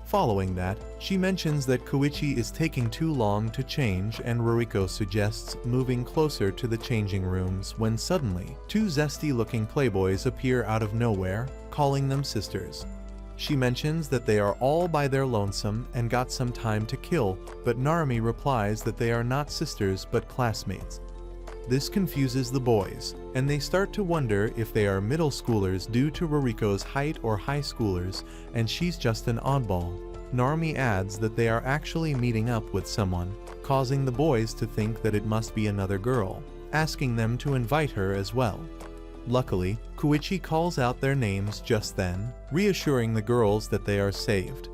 Following that, she mentions that Koichi is taking too long to change and Ruriko suggests moving closer to the changing rooms when suddenly, 2 zesty-looking playboys appear out of nowhere, calling them sisters. She mentions that they are all by their lonesome and got some time to kill, but Narumi replies that they are not sisters but classmates. This confuses the boys, and they start to wonder if they are middle schoolers due to Ruriko's height or high schoolers, and she's just an oddball. Narumi adds that they are actually meeting up with someone, causing the boys to think that it must be another girl, asking them to invite her as well. Luckily, Koichi calls out their names just then, reassuring the girls that they are saved.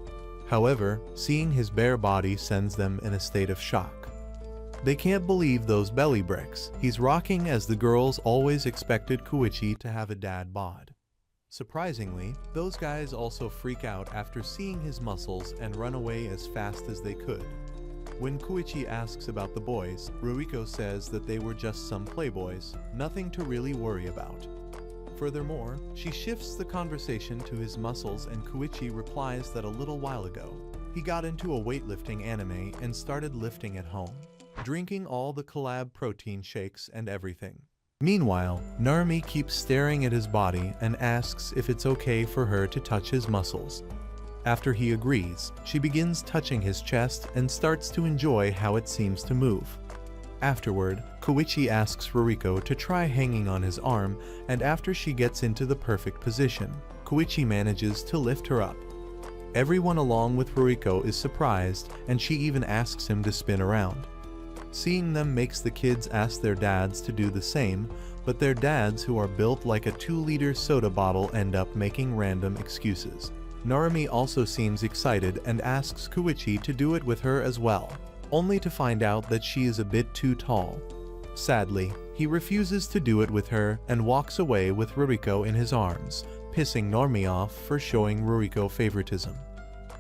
However, seeing his bare body sends them in a state of shock. They can't believe those belly bricks he's rocking, as the girls always expected Koichi to have a dad bod. Surprisingly, those guys also freak out after seeing his muscles and run away as fast as they could. When Koichi asks about the boys, Ruriko says that they were just some playboys, nothing to really worry about. Furthermore, she shifts the conversation to his muscles and Koichi replies that a little while ago, he got into a weightlifting anime and started lifting at home, drinking all the collab protein shakes and everything. Meanwhile, Narumi keeps staring at his body and asks if it's okay for her to touch his muscles. After he agrees, she begins touching his chest and starts to enjoy how it seems to move. Afterward, Koichi asks Ruriko to try hanging on his arm, and after she gets into the perfect position, Koichi manages to lift her up. Everyone along with Ruriko is surprised, and she even asks him to spin around. Seeing them makes the kids ask their dads to do the same, but their dads, who are built like a 2-liter soda bottle, end up making random excuses. Narumi also seems excited and asks Koichi to do it with her as well, only to find out that she is a bit too tall. Sadly, he refuses to do it with her and walks away with Ruriko in his arms, pissing Narumi off for showing Ruriko favoritism.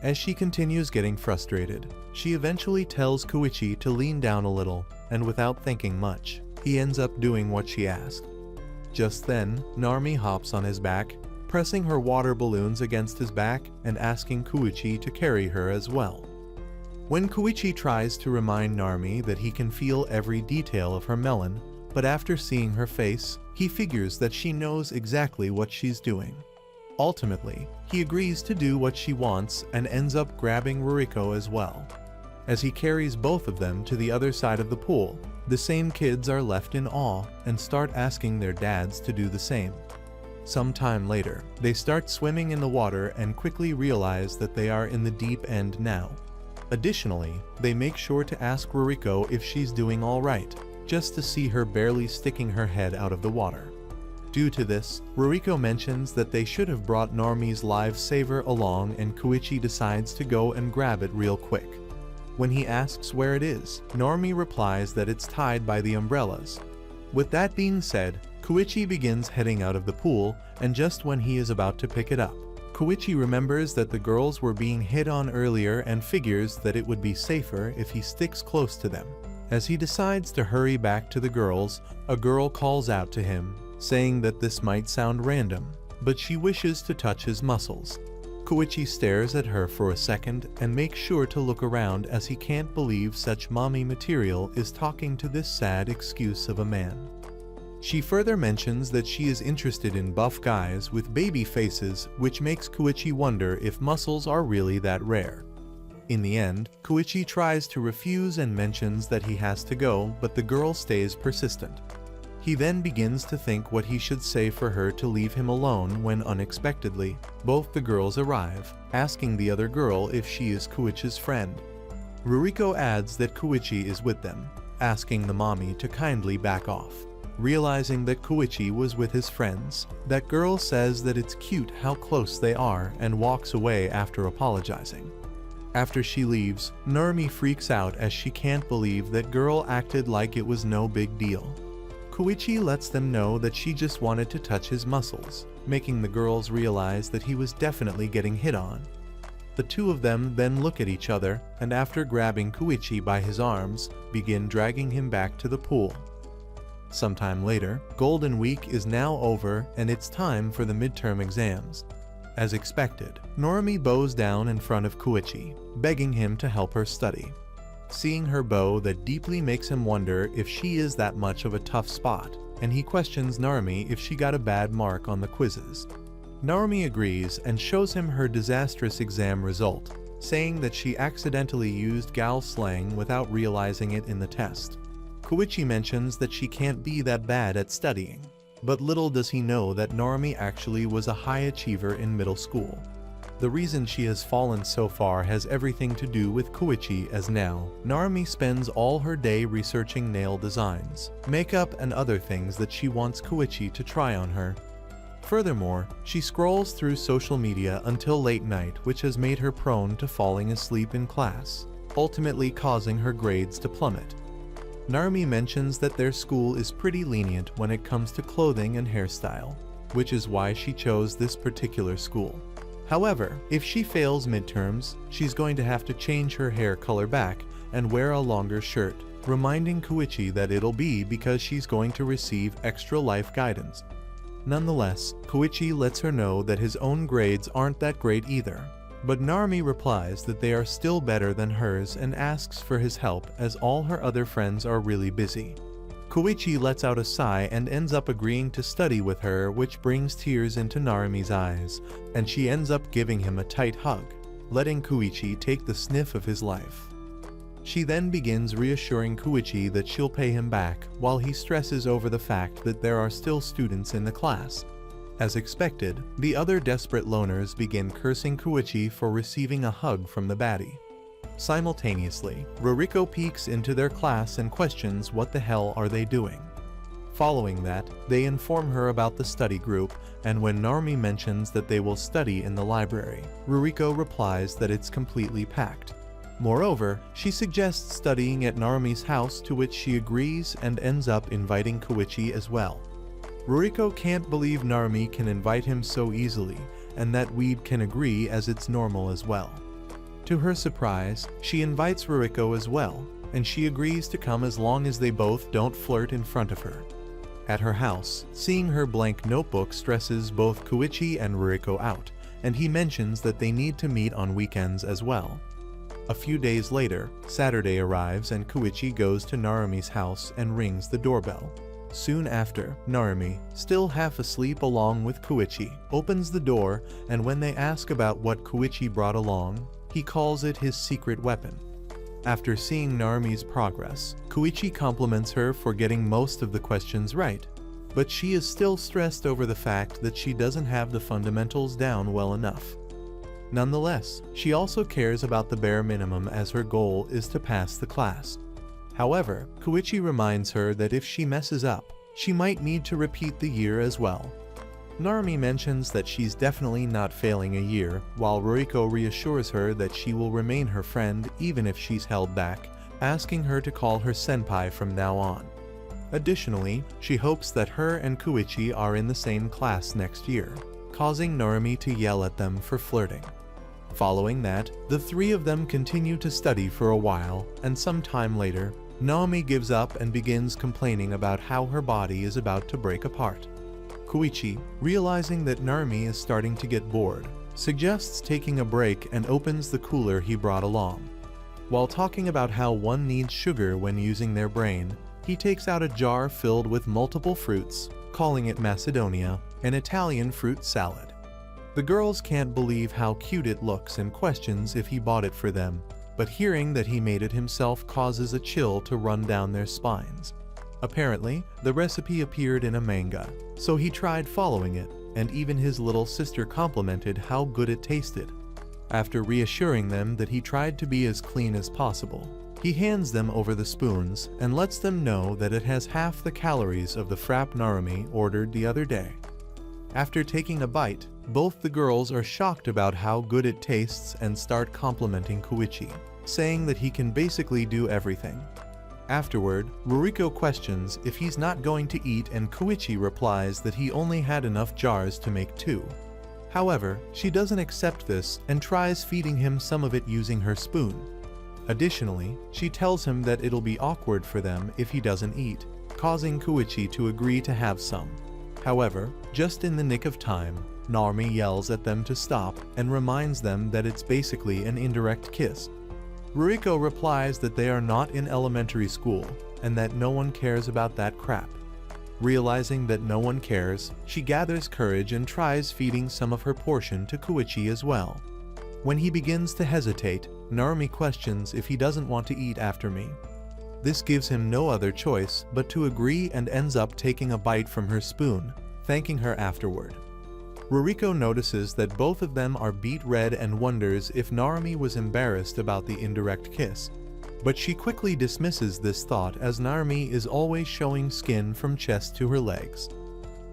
As she continues getting frustrated, she eventually tells Koichi to lean down a little, and without thinking much, he ends up doing what she asked. Just then, Narumi hops on his back, pressing her water balloons against his back and asking Koichi to carry her as well. When Koichi tries to remind Narumi that he can feel every detail of her melon, but after seeing her face, he figures that she knows exactly what she's doing. Ultimately, he agrees to do what she wants and ends up grabbing Ruriko as well. As he carries both of them to the other side of the pool, the same kids are left in awe and start asking their dads to do the same. Some time later, they start swimming in the water and quickly realize that they are in the deep end now. Additionally, they make sure to ask Ruriko if she's doing alright, just to see her barely sticking her head out of the water. Due to this, Ruriko mentions that they should have brought Narumi's lifesaver along, and Koichi decides to go and grab it real quick. When he asks where it is, Narumi replies that it's tied by the umbrellas. With that being said, Koichi begins heading out of the pool, and just when he is about to pick it up, Koichi remembers that the girls were being hit on earlier and figures that it would be safer if he sticks close to them. As he decides to hurry back to the girls, a girl calls out to him, saying that this might sound random, but she wishes to touch his muscles. Koichi stares at her for a second and makes sure to look around, as he can't believe such mommy material is talking to this sad excuse of a man. She further mentions that she is interested in buff guys with baby faces, which makes Koichi wonder if muscles are really that rare. In the end, Koichi tries to refuse and mentions that he has to go, but the girl stays persistent. He then begins to think what he should say for her to leave him alone when unexpectedly, both the girls arrive, asking the other girl if she is Koichi's friend. Ruriko adds that Koichi is with them, asking the mommy to kindly back off. Realizing that Koichi was with his friends, that girl says that it's cute how close they are and walks away after apologizing. After she leaves, Narumi freaks out as she can't believe that girl acted like it was no big deal. Koichi lets them know that she just wanted to touch his muscles, making the girls realize that he was definitely getting hit on. The two of them then look at each other, and after grabbing Koichi by his arms, begin dragging him back to the pool. Sometime later, Golden Week is now over and it's time for the midterm exams. As expected, Narumi bows down in front of Koichi, begging him to help her study. Seeing her bow, that deeply makes him wonder if she is that much of a tough spot, and he questions Narumi if she got a bad mark on the quizzes. Narumi agrees and shows him her disastrous exam result, saying that she accidentally used gal slang without realizing it in the test. Koichi mentions that she can't be that bad at studying, but little does he know that Narumi actually was a high achiever in middle school. The reason she has fallen so far has everything to do with Koichi, as now, Narumi spends all her day researching nail designs, makeup and other things that she wants Koichi to try on her. Furthermore, she scrolls through social media until late night, which has made her prone to falling asleep in class, ultimately causing her grades to plummet. Narumi mentions that their school is pretty lenient when it comes to clothing and hairstyle, which is why she chose this particular school. However, if she fails midterms, she's going to have to change her hair color back and wear a longer shirt, reminding Koichi that it'll be because she's going to receive extra life guidance. Nonetheless, Koichi lets her know that his own grades aren't that great either, but Narumi replies that they are still better than hers and asks for his help as all her other friends are really busy. Koichi lets out a sigh and ends up agreeing to study with her, which brings tears into Narumi's eyes, and she ends up giving him a tight hug, letting Koichi take the sniff of his life. She then begins reassuring Koichi that she'll pay him back, while he stresses over the fact that there are still students in the class. As expected, the other desperate loners begin cursing Koichi for receiving a hug from the baddie. Simultaneously, Ruriko peeks into their class and questions what the hell are they doing. Following that, they inform her about the study group, and when Narumi mentions that they will study in the library, Ruriko replies that it's completely packed. Moreover, she suggests studying at Narumi's house, to which she agrees and ends up inviting Koichi as well. Ruriko can't believe Narumi can invite him so easily, and that Weed can agree, as it's normal as well. To her surprise, she invites Ruriko as well, and she agrees to come as long as they both don't flirt in front of her. At her house, seeing her blank notebook stresses both Koichi and Ruriko out, and he mentions that they need to meet on weekends as well. A few days later, Saturday arrives and Koichi goes to Narumi's house and rings the doorbell. Soon after, Narumi, still half asleep along with Koichi, opens the door, and when they ask about what Koichi brought along, he calls it his secret weapon. After seeing Narumi's progress, Koichi compliments her for getting most of the questions right, but she is still stressed over the fact that she doesn't have the fundamentals down well enough. Nonetheless, she also cares about the bare minimum, as her goal is to pass the class. However, Koichi reminds her that if she messes up, she might need to repeat the year as well. Narumi mentions that she's definitely not failing a year, while Ruriko reassures her that she will remain her friend even if she's held back, asking her to call her senpai from now on. Additionally, she hopes that her and Koichi are in the same class next year, causing Narumi to yell at them for flirting. Following that, the three of them continue to study for a while, and some time later, Narumi gives up and begins complaining about how her body is about to break apart. Koichi, realizing that Narumi is starting to get bored, suggests taking a break and opens the cooler he brought along. While talking about how one needs sugar when using their brain, he takes out a jar filled with multiple fruits, calling it Macedonia, an Italian fruit salad. The girls can't believe how cute it looks and questions if he bought it for them, but hearing that he made it himself causes a chill to run down their spines. Apparently, the recipe appeared in a manga, so he tried following it, and even his little sister complimented how good it tasted. After reassuring them that he tried to be as clean as possible, he hands them over the spoons and lets them know that it has half the calories of the frap Narumi ordered the other day. After taking a bite, Both the girls are shocked about how good it tastes and start complimenting Koichi, saying that he can basically do everything. Afterward, Ruriko questions if he's not going to eat, and Koichi replies that he only had enough jars to make 2. However, she doesn't accept this and tries feeding him some of it using her spoon. Additionally, she tells him that it'll be awkward for them if he doesn't eat, causing Koichi to agree to have some. However, just in the nick of time, Narumi yells at them to stop and reminds them that it's basically an indirect kiss. Ruriko replies that they are not in elementary school and that no one cares about that crap. Realizing that no one cares, she gathers courage and tries feeding some of her portion to Koichi as well. When he begins to hesitate, Narumi questions if he doesn't want to eat after me. This gives him no other choice but to agree and ends up taking a bite from her spoon, thanking her afterward. Ruriko notices that both of them are beet red and wonders if Narumi was embarrassed about the indirect kiss. But she quickly dismisses this thought as Narumi is always showing skin from chest to her legs.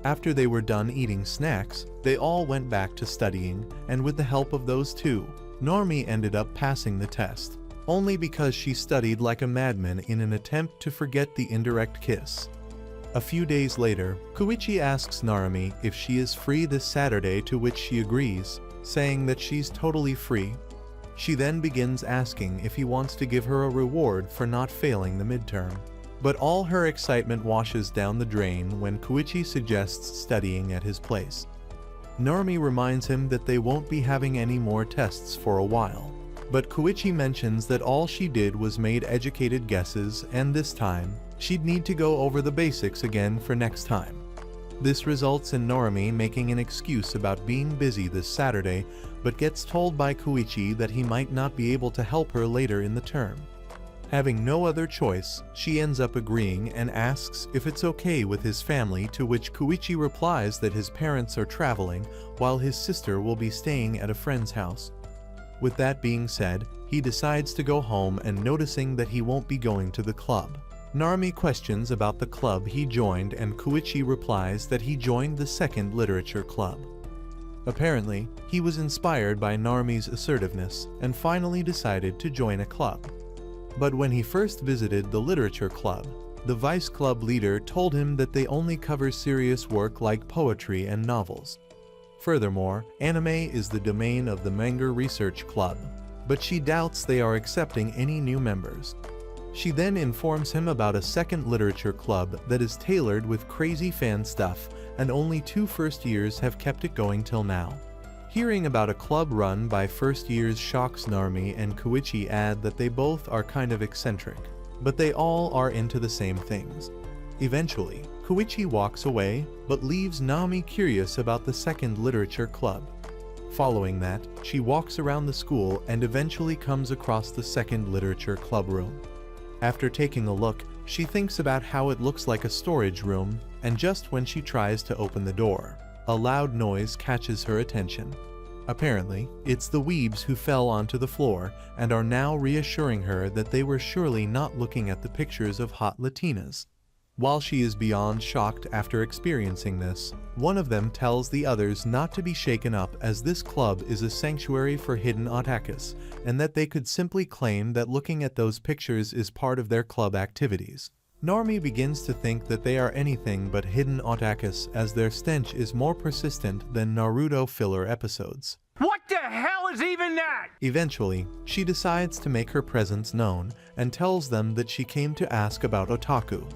After they were done eating snacks, they all went back to studying, and with the help of those two, Narumi ended up passing the test, only because she studied like a madman in an attempt to forget the indirect kiss. A few days later, Koichi asks Narumi if she is free this Saturday, to which she agrees, saying that she's totally free. She then begins asking if he wants to give her a reward for not failing the midterm. But all her excitement washes down the drain when Koichi suggests studying at his place. Narumi reminds him that they won't be having any more tests for a while. But Koichi mentions that all she did was made educated guesses, and this time, she'd need to go over the basics again for next time. This results in Narumi making an excuse about being busy this Saturday, but gets told by Koichi that he might not be able to help her later in the term. Having no other choice, she ends up agreeing and asks if it's okay with his family, to which Koichi replies that his parents are traveling while his sister will be staying at a friend's house. With that being said, he decides to go home, and noticing that he won't be going to the club. Narumi questions about the club he joined, and Koichi replies that he joined the second literature club. Apparently, he was inspired by Narumi's assertiveness and finally decided to join a club. But when he first visited the literature club, the vice club leader told him that they only cover serious work like poetry and novels. Furthermore, anime is the domain of the Manga Research Club, but she doubts they are accepting any new members. She then informs him about a second literature club that is tailored with crazy fan stuff, and only 2 first years have kept it going till now. Hearing about a club run by first years shocks Narumi, and Koichi add that they both are kind of eccentric, but they all are into the same things. Eventually, Koichi walks away, but leaves Narumi curious about the second literature club. Following that, she walks around the school and eventually comes across the second literature club room. After taking a look, she thinks about how it looks like a storage room, and just when she tries to open the door, a loud noise catches her attention. Apparently, it's the weebs who fell onto the floor and are now reassuring her that they were surely not looking at the pictures of hot Latinas. While she is beyond shocked after experiencing this, one of them tells the others not to be shaken up, as this club is a sanctuary for hidden otakus, and that they could simply claim that looking at those pictures is part of their club activities. Narumi begins to think that they are anything but hidden otakus, as their stench is more persistent than Naruto filler episodes. What the hell is even that? Eventually, she decides to make her presence known and tells them that she came to ask about otaku.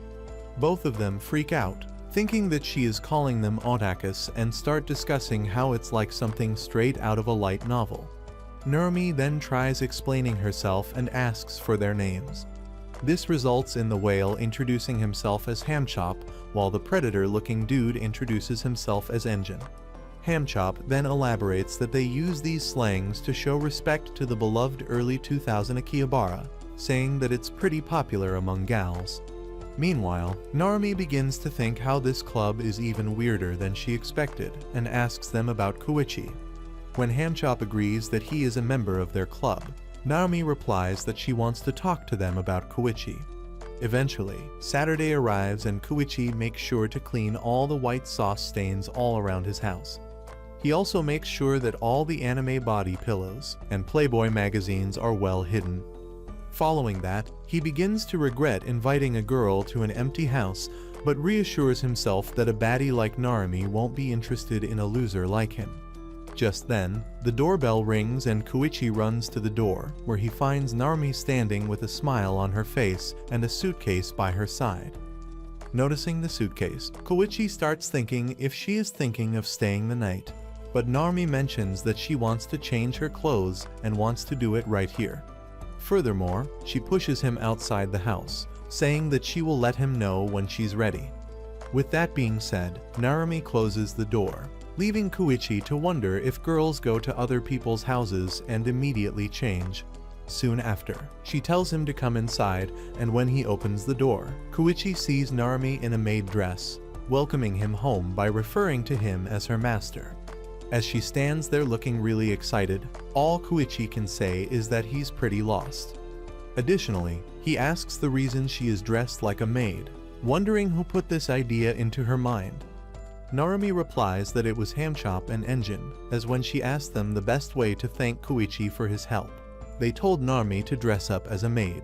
Both of them freak out, thinking that she is calling them otakus, and start discussing how it's like something straight out of a light novel. Narumi then tries explaining herself and asks for their names. This results in the whale introducing himself as Hamchop, while the predator-looking dude introduces himself as Engine. Hamchop then elaborates that they use these slangs to show respect to the beloved early 2000 Akihabara, saying that it's pretty popular among gals. Meanwhile, Narumi begins to think how this club is even weirder than she expected, and asks them about Koichi. When Hamchop agrees that he is a member of their club, Narumi replies that she wants to talk to them about Koichi. Eventually, Saturday arrives and Koichi makes sure to clean all the white sauce stains all around his house. He also makes sure that all the anime body pillows and Playboy magazines are well hidden. Following that, he begins to regret inviting a girl to an empty house, but reassures himself that a baddie like Narumi won't be interested in a loser like him. Just then, the doorbell rings and Koichi runs to the door, where he finds Narumi standing with a smile on her face and a suitcase by her side. Noticing the suitcase, Koichi starts thinking if she is thinking of staying the night, but Narumi mentions that she wants to change her clothes and wants to do it right here. Furthermore, she pushes him outside the house, saying that she will let him know when she's ready. With that being said, Narumi closes the door, leaving Koichi to wonder if girls go to other people's houses and immediately change. Soon after, she tells him to come inside, and when he opens the door, Koichi sees Narumi in a maid dress, welcoming him home by referring to him as her master. As she stands there looking really excited, all Koichi can say is that he's pretty lost. Additionally, he asks the reason she is dressed like a maid, wondering who put this idea into her mind. Narumi replies that it was Hamchop and Engine, as when she asked them the best way to thank Koichi for his help, they told Narumi to dress up as a maid.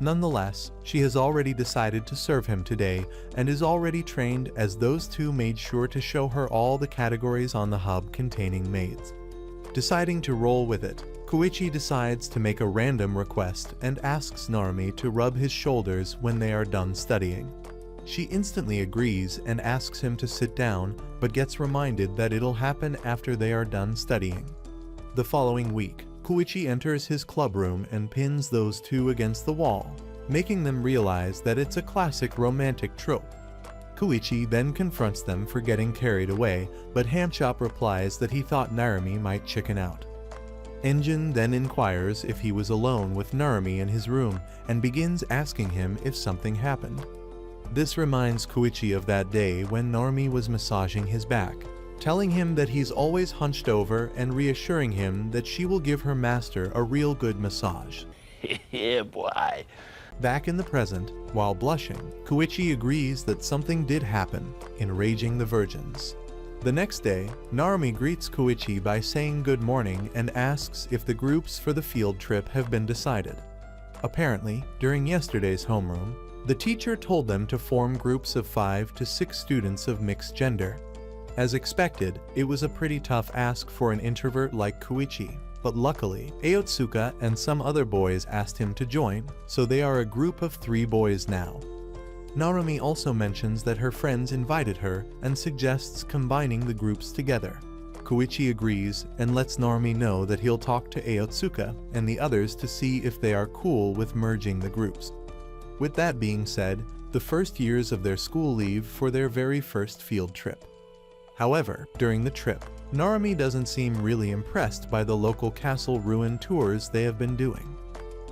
Nonetheless, she has already decided to serve him today and is already trained, as those two made sure to show her all the categories on the hub containing maids. Deciding to roll with it, Koichi decides to make a random request and asks Narumi to rub his shoulders when they are done studying. She instantly agrees and asks him to sit down, but gets reminded that it'll happen after they are done studying. The following week, Koichi enters his club room and pins those two against the wall, making them realize that it's a classic romantic trope. Koichi then confronts them for getting carried away, but Hamchop replies that he thought Narumi might chicken out. Engine then inquires if he was alone with Narumi in his room and begins asking him if something happened. This reminds Koichi of that day when Narumi was massaging his back, telling him that he's always hunched over and reassuring him that she will give her master a real good massage. Yeah, boy. Back in the present, while blushing, Koichi agrees that something did happen, enraging the virgins. The next day, Narumi greets Koichi by saying good morning and asks if the groups for the field trip have been decided. Apparently, during yesterday's homeroom, the teacher told them to form groups of 5 to 6 students of mixed gender. As expected, it was a pretty tough ask for an introvert like Koichi, but luckily, Aotsuka and some other boys asked him to join, so they are a group of 3 boys now. Narumi also mentions that her friends invited her and suggests combining the groups together. Koichi agrees and lets Narumi know that he'll talk to Aotsuka and the others to see if they are cool with merging the groups. With that being said, the first years of their school leave for their very first field trip. However, during the trip, Narumi doesn't seem really impressed by the local castle ruin tours they have been doing.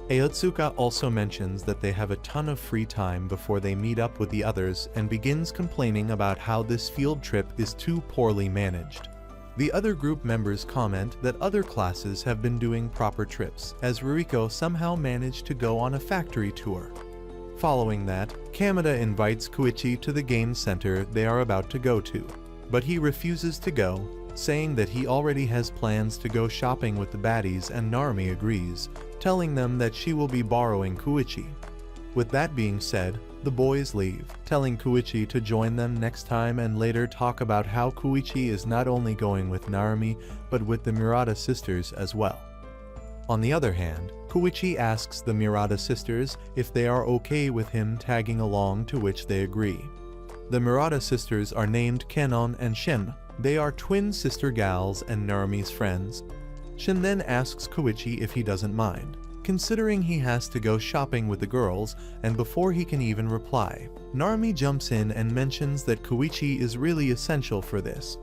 Aotsuka also mentions that they have a ton of free time before they meet up with the others and begins complaining about how this field trip is too poorly managed. The other group members comment that other classes have been doing proper trips, as Ruriko somehow managed to go on a factory tour. Following that, Kamada invites Koichi to the game center they are about to go to, but he refuses to go, saying that he already has plans to go shopping with the baddies, and Narumi agrees, telling them that she will be borrowing Koichi. With that being said, the boys leave, telling Koichi to join them next time and later talk about how Koichi is not only going with Narumi, but with the Murata sisters as well. On the other hand, Koichi asks the Murata sisters if they are okay with him tagging along, to which they agree. The Murata sisters are named Kenon and Shin. They are twin sister gals and Narumi's friends. Shin then asks Koichi if he doesn't mind, considering he has to go shopping with the girls, and before he can even reply, Narumi jumps in and mentions that Koichi is really essential for this.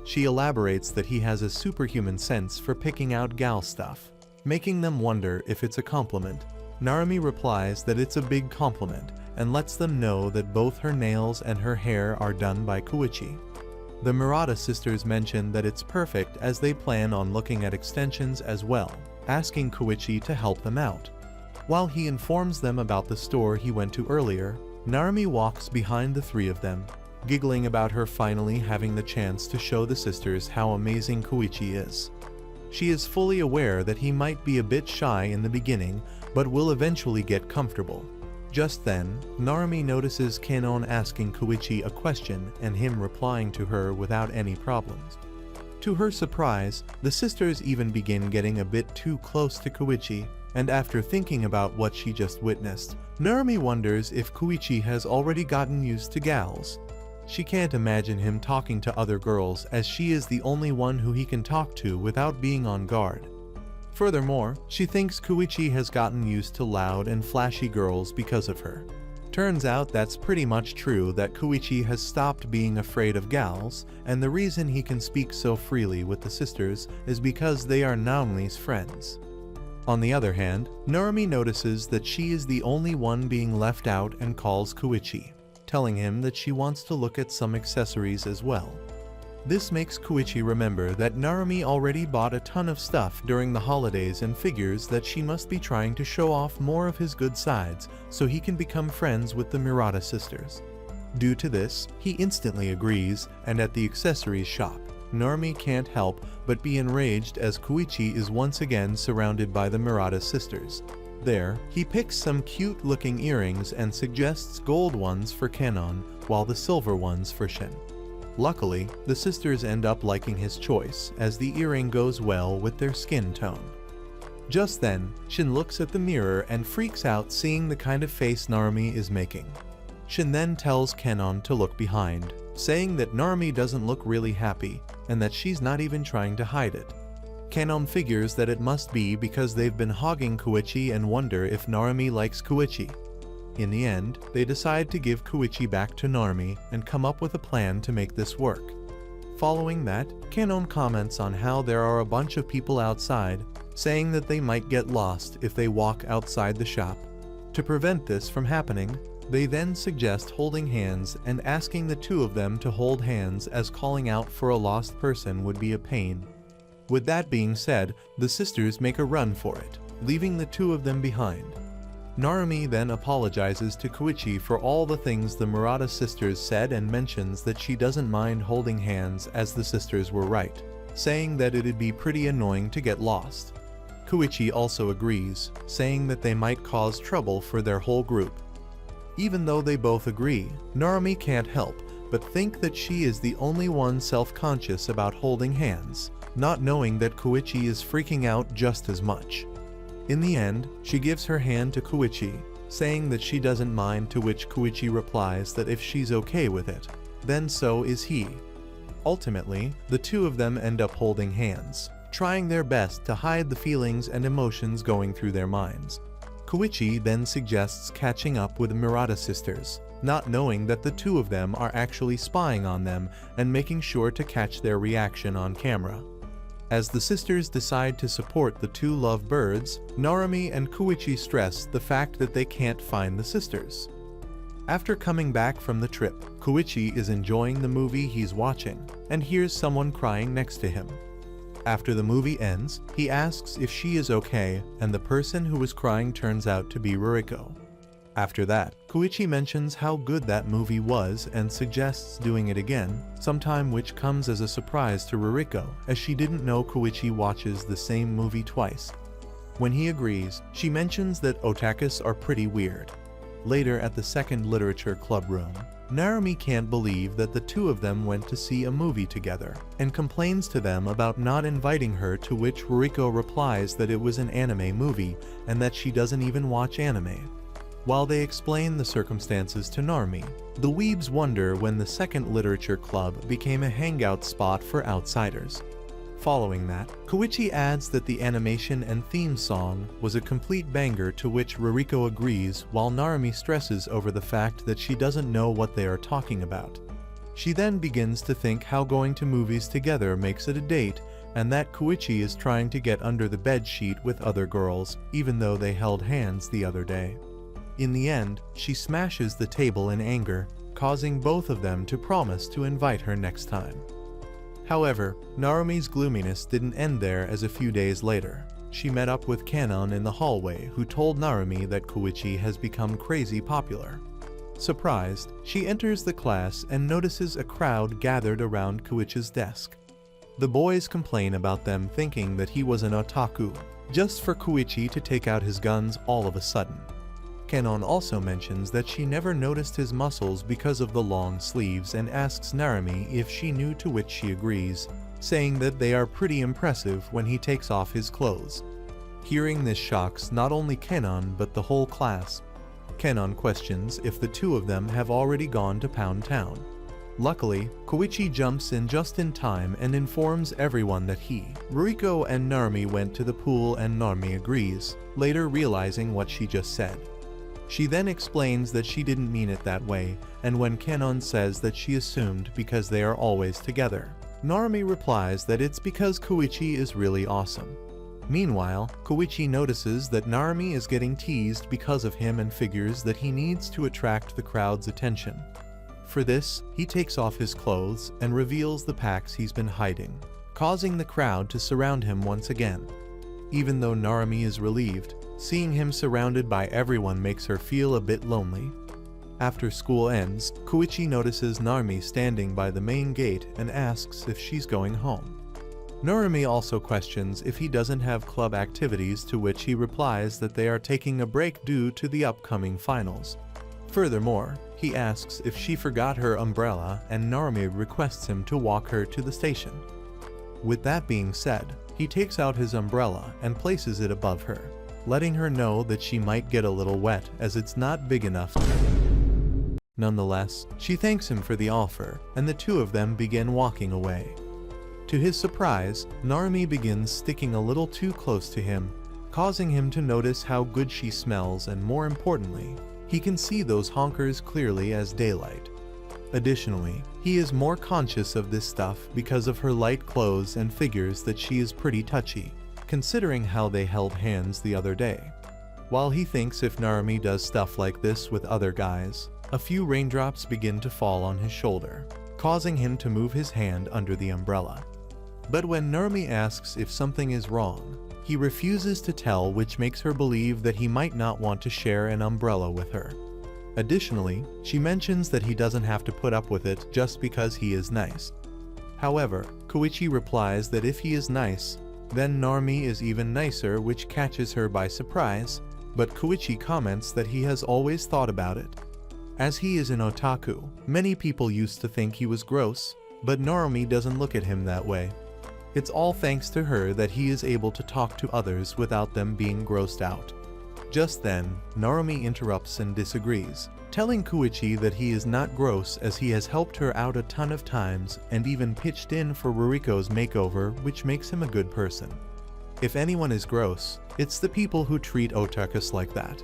She elaborates that he has a superhuman sense for picking out gal stuff, making them wonder if it's a compliment. Narumi replies that it's a big compliment and lets them know that both her nails and her hair are done by Koichi. The Murata sisters mention that it's perfect, as they plan on looking at extensions as well, asking Koichi to help them out. While he informs them about the store he went to earlier, Narumi walks behind the 3 of them, giggling about her finally having the chance to show the sisters how amazing Koichi is. She is fully aware that he might be a bit shy in the beginning, but will eventually get comfortable. Just then, Narumi notices Kanon asking Koichi a question and him replying to her without any problems. To her surprise, the sisters even begin getting a bit too close to Koichi, and after thinking about what she just witnessed, Narumi wonders if Koichi has already gotten used to gals. She can't imagine him talking to other girls, as she is the only one who he can talk to without being on guard. Furthermore, she thinks Koichi has gotten used to loud and flashy girls because of her. Turns out that's pretty much true, that Koichi has stopped being afraid of gals, and the reason he can speak so freely with the sisters is because they are Naomi's friends. On the other hand, Narumi notices that she is the only one being left out and calls Koichi, telling him that she wants to look at some accessories as well. This makes Koichi remember that Narumi already bought a ton of stuff during the holidays and figures that she must be trying to show off more of his good sides so he can become friends with the Murata sisters. Due to this, he instantly agrees, and at the accessories shop, Narumi can't help but be enraged as Koichi is once again surrounded by the Murata sisters. There, he picks some cute-looking earrings and suggests gold ones for Kanon, while the silver ones for Shin. Luckily, the sisters end up liking his choice, as the earring goes well with their skin tone. Just then, Shin looks at the mirror and freaks out seeing the kind of face Narumi is making. Shin then tells Kanon to look behind, saying that Narumi doesn't look really happy, and that she's not even trying to hide it. Kanon figures that it must be because they've been hogging Koichi and wonder if Narumi likes Koichi. In the end, they decide to give Koichi back to Narumi and come up with a plan to make this work. Following that, Kanon comments on how there are a bunch of people outside, saying that they might get lost if they walk outside the shop. To prevent this from happening, they then suggest holding hands and asking the two of them to hold hands, as calling out for a lost person would be a pain. With that being said, the sisters make a run for it, leaving the two of them behind. Narumi then apologizes to Koichi for all the things the Murata sisters said and mentions that she doesn't mind holding hands, as the sisters were right, saying that it'd be pretty annoying to get lost. Koichi also agrees, saying that they might cause trouble for their whole group. Even though they both agree, Narumi can't help but think that she is the only one self-conscious about holding hands, not knowing that Koichi is freaking out just as much. In the end, she gives her hand to Koichi, saying that she doesn't mind, to which Koichi replies that if she's okay with it, then so is he. Ultimately, the two of them end up holding hands, trying their best to hide the feelings and emotions going through their minds. Koichi then suggests catching up with the Murata sisters, not knowing that the two of them are actually spying on them and making sure to catch their reaction on camera. As the sisters decide to support the two lovebirds, Narumi and Koichi stress the fact that they can't find the sisters. After coming back from the trip, Koichi is enjoying the movie he's watching and hears someone crying next to him. After the movie ends, he asks if she is okay, and the person who was crying turns out to be Ruriko. After that, Koichi mentions how good that movie was and suggests doing it again, sometime, which comes as a surprise to Ruriko, as she didn't know Koichi watches the same movie twice. When he agrees, she mentions that otakus are pretty weird. Later at the second literature club room, Narumi can't believe that the two of them went to see a movie together, and complains to them about not inviting her, to which Ruriko replies that it was an anime movie and that she doesn't even watch anime. While they explain the circumstances to Narumi, the weebs wonder when the second literature club became a hangout spot for outsiders. Following that, Koichi adds that the animation and theme song was a complete banger, to which Ruriko agrees, while Narumi stresses over the fact that she doesn't know what they are talking about. She then begins to think how going to movies together makes it a date, and that Koichi is trying to get under the bed sheet with other girls, even though they held hands the other day. In the end, she smashes the table in anger, causing both of them to promise to invite her next time. However, Narumi's gloominess didn't end there, as a few days later, she met up with Kanon in the hallway, who told Narumi that Koichi has become crazy popular. Surprised, she enters the class and notices a crowd gathered around Koichi's desk. The boys complain about them thinking that he was an otaku, just for Koichi to take out his guns all of a sudden. Kanon also mentions that she never noticed his muscles because of the long sleeves and asks Narumi if she knew, to which she agrees, saying that they are pretty impressive when he takes off his clothes. Hearing this shocks not only Kanon but the whole class. Kanon questions if the two of them have already gone to Pound Town. Luckily, Koichi jumps in just in time and informs everyone that he, Ruriko, and Narumi went to the pool, and Narumi agrees, later realizing what she just said. She then explains that she didn't mean it that way, and when Kanon says that she assumed because they are always together, Narumi replies that it's because Koichi is really awesome. Meanwhile, Koichi notices that Narumi is getting teased because of him and figures that he needs to attract the crowd's attention. For this, he takes off his clothes and reveals the packs he's been hiding, causing the crowd to surround him once again. Even though Narumi is relieved, seeing him surrounded by everyone makes her feel a bit lonely. After school ends, Koichi notices Narumi standing by the main gate and asks if she's going home. Narumi also questions if he doesn't have club activities, to which he replies that they are taking a break due to the upcoming finals. Furthermore, he asks if she forgot her umbrella, and Narumi requests him to walk her to the station. With that being said, he takes out his umbrella and places it above her, letting her know that she might get a little wet as it's not big enough. Nonetheless, she thanks him for the offer, and the two of them begin walking away. To his surprise, Narumi begins sticking a little too close to him, causing him to notice how good she smells, and more importantly, he can see those honkers clearly as daylight. Additionally, he is more conscious of this stuff because of her light clothes and figures that she is pretty touchy, considering how they held hands the other day. While he thinks if Narumi does stuff like this with other guys, a few raindrops begin to fall on his shoulder, causing him to move his hand under the umbrella. But when Narumi asks if something is wrong, he refuses to tell, which makes her believe that he might not want to share an umbrella with her. Additionally, she mentions that he doesn't have to put up with it just because he is nice. However, Koichi replies that if he is nice, then Narumi is even nicer, which catches her by surprise, but Koichi comments that he has always thought about it. As he is an otaku, many people used to think he was gross, but Narumi doesn't look at him that way. It's all thanks to her that he is able to talk to others without them being grossed out. Just then, Narumi interrupts and disagrees, telling Koichi that he is not gross as he has helped her out a ton of times and even pitched in for Ruriko's makeover, which makes him a good person. If anyone is gross, it's the people who treat otakus like that.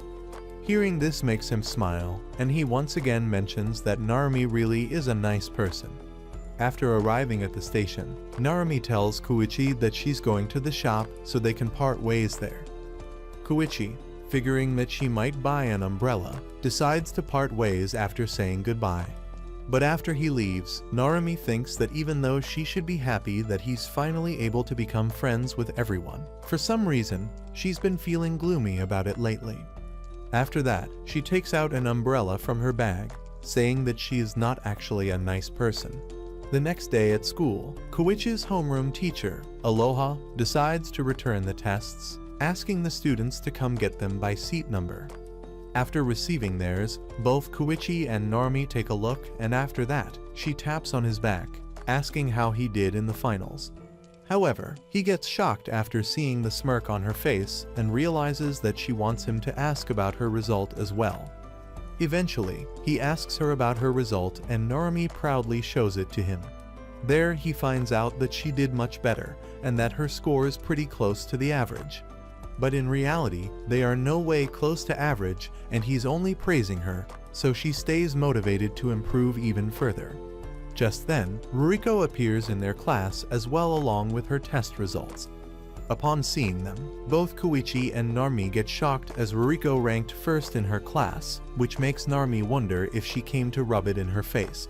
Hearing this makes him smile, and he once again mentions that Narumi really is a nice person. After arriving at the station, Narumi tells Koichi that she's going to the shop so they can part ways there. Koichi, figuring that she might buy an umbrella, decides to part ways after saying goodbye. But after he leaves, Narumi thinks that even though she should be happy that he's finally able to become friends with everyone, for some reason, she's been feeling gloomy about it lately. After that, she takes out an umbrella from her bag, saying that she is not actually a nice person. The next day at school, Koichi's homeroom teacher, Aloha, decides to return the tests, asking the students to come get them by seat number. After receiving theirs, both Koichi and Narumi take a look, and after that, she taps on his back, asking how he did in the finals. However, he gets shocked after seeing the smirk on her face and realizes that she wants him to ask about her result as well. Eventually, he asks her about her result, and Narumi proudly shows it to him. There, he finds out that she did much better, and that her score is pretty close to the average. But in reality, they are no way close to average, and he's only praising her, so she stays motivated to improve even further. Just then, Ruriko appears in their class as well, along with her test results. Upon seeing them, both Koichi and Narumi get shocked as Ruriko ranked first in her class, which makes Narumi wonder if she came to rub it in her face.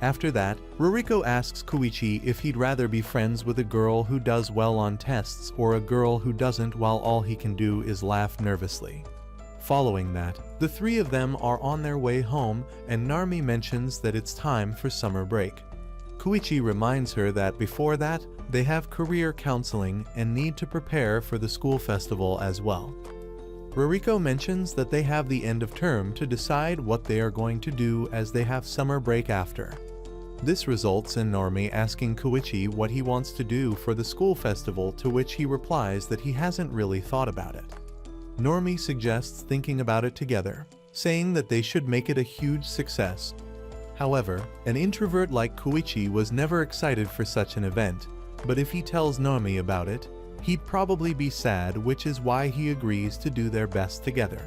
After that, Ruriko asks Koichi if he'd rather be friends with a girl who does well on tests or a girl who doesn't, while all he can do is laugh nervously. Following that, the three of them are on their way home and Narumi mentions that it's time for summer break. Koichi reminds her that before that, they have career counseling and need to prepare for the school festival as well. Ruriko mentions that they have the end of term to decide what they are going to do as they have summer break after. This results in Narumi asking Koichi what he wants to do for the school festival, to which he replies that he hasn't really thought about it. Narumi suggests thinking about it together, saying that they should make it a huge success. However, an introvert like Koichi was never excited for such an event, but if he tells Narumi about it, he'd probably be sad, which is why he agrees to do their best together.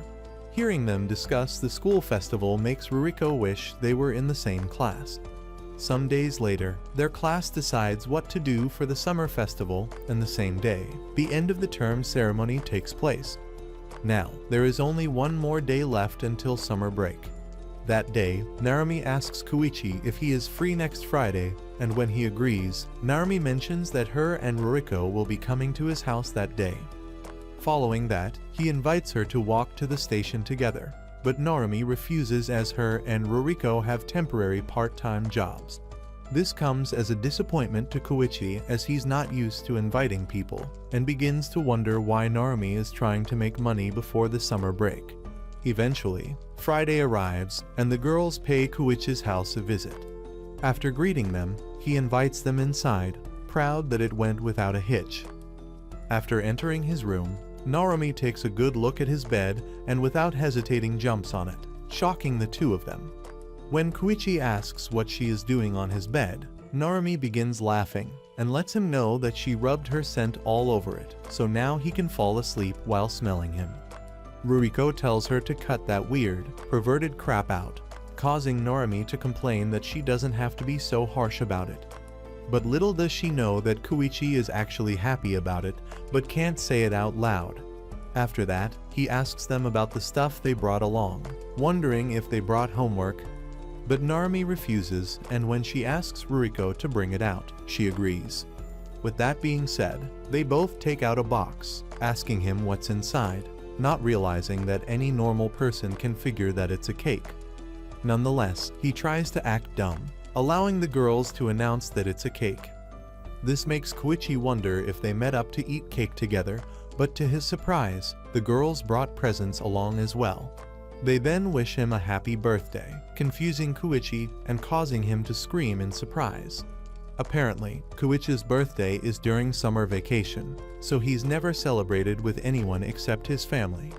Hearing them discuss the school festival makes Ruriko wish they were in the same class. Some days later, their class decides what to do for the summer festival, and the same day, the end of the term ceremony takes place. Now, there is only one more day left until summer break. That day, Narumi asks Koichi if he is free next Friday, and when he agrees, Narumi mentions that her and Ruriko will be coming to his house that day. Following that, he invites her to walk to the station together, but Narumi refuses as her and Ruriko have temporary part-time jobs. This comes as a disappointment to Koichi as he's not used to inviting people, and begins to wonder why Narumi is trying to make money before the summer break. Eventually, Friday arrives, and the girls pay Koichi's house a visit. After greeting them, he invites them inside, proud that it went without a hitch. After entering his room, Narumi takes a good look at his bed and without hesitating jumps on it, shocking the two of them. When Koichi asks what she is doing on his bed, Narumi begins laughing and lets him know that she rubbed her scent all over it, so now he can fall asleep while smelling him. Ruriko tells her to cut that weird, perverted crap out, causing Narumi to complain that she doesn't have to be so harsh about it. But little does she know that Koichi is actually happy about it, but can't say it out loud. After that, he asks them about the stuff they brought along, wondering if they brought homework. But Narumi refuses, and when she asks Ruriko to bring it out, she agrees. With that being said, they both take out a box, asking him what's inside, not realizing that any normal person can figure that it's a cake. Nonetheless, he tries to act dumb, allowing the girls to announce that it's a cake. This makes Koichi wonder if they met up to eat cake together, but to his surprise, the girls brought presents along as well. They then wish him a happy birthday, confusing Koichi and causing him to scream in surprise. Apparently, Koichi's birthday is during summer vacation, so he's never celebrated with anyone except his family.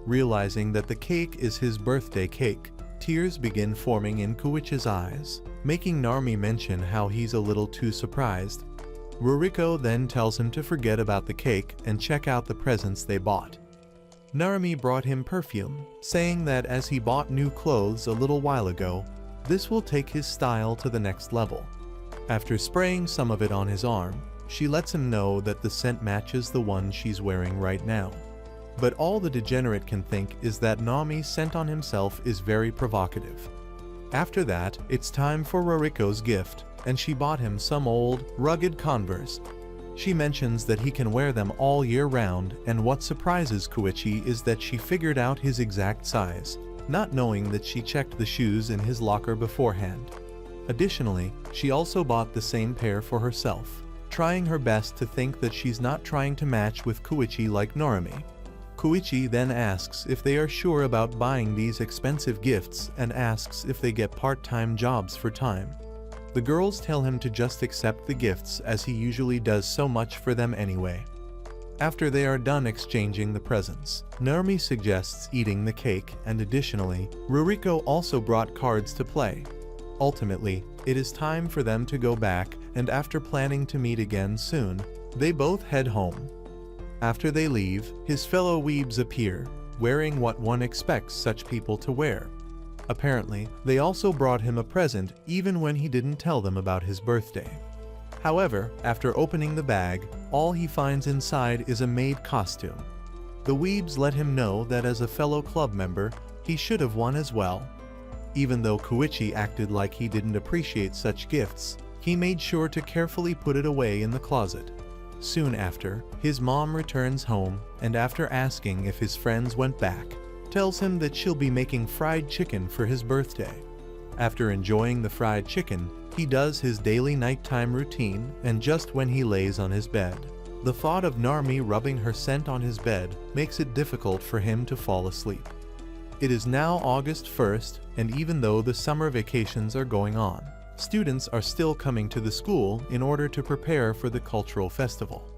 Realizing that the cake is his birthday cake, tears begin forming in Koichi's eyes, making Narumi mention how he's a little too surprised. Ruriko then tells him to forget about the cake and check out the presents they bought. Narumi brought him perfume, saying that as he bought new clothes a little while ago, this will take his style to the next level. After spraying some of it on his arm, she lets him know that the scent matches the one she's wearing right now. But all the degenerate can think is that Narumi's scent on himself is very provocative. After that, it's time for Ruriko's gift, and she bought him some old, rugged Converse. She mentions that he can wear them all year round, and what surprises Koichi is that she figured out his exact size, not knowing that she checked the shoes in his locker beforehand. Additionally, she also bought the same pair for herself, trying her best to think that she's not trying to match with Koichi like Narumi. Koichi then asks if they are sure about buying these expensive gifts and asks if they get part-time jobs for time. The girls tell him to just accept the gifts as he usually does so much for them anyway. After they are done exchanging the presents, Narumi suggests eating the cake, and additionally, Ruriko also brought cards to play. Ultimately, it is time for them to go back, and after planning to meet again soon, they both head home. After they leave, his fellow weebs appear, wearing what one expects such people to wear. Apparently, they also brought him a present even when he didn't tell them about his birthday. However, after opening the bag, all he finds inside is a maid costume. The weebs let him know that as a fellow club member, he should have won as well. Even though Koichi acted like he didn't appreciate such gifts, he made sure to carefully put it away in the closet. Soon after, his mom returns home, and after asking if his friends went back, tells him that she'll be making fried chicken for his birthday. After enjoying the fried chicken, he does his daily nighttime routine, and just when he lays on his bed, the thought of Narmi rubbing her scent on his bed makes it difficult for him to fall asleep. It is now August 1st, and even though the summer vacations are going on, students are still coming to the school in order to prepare for the cultural festival.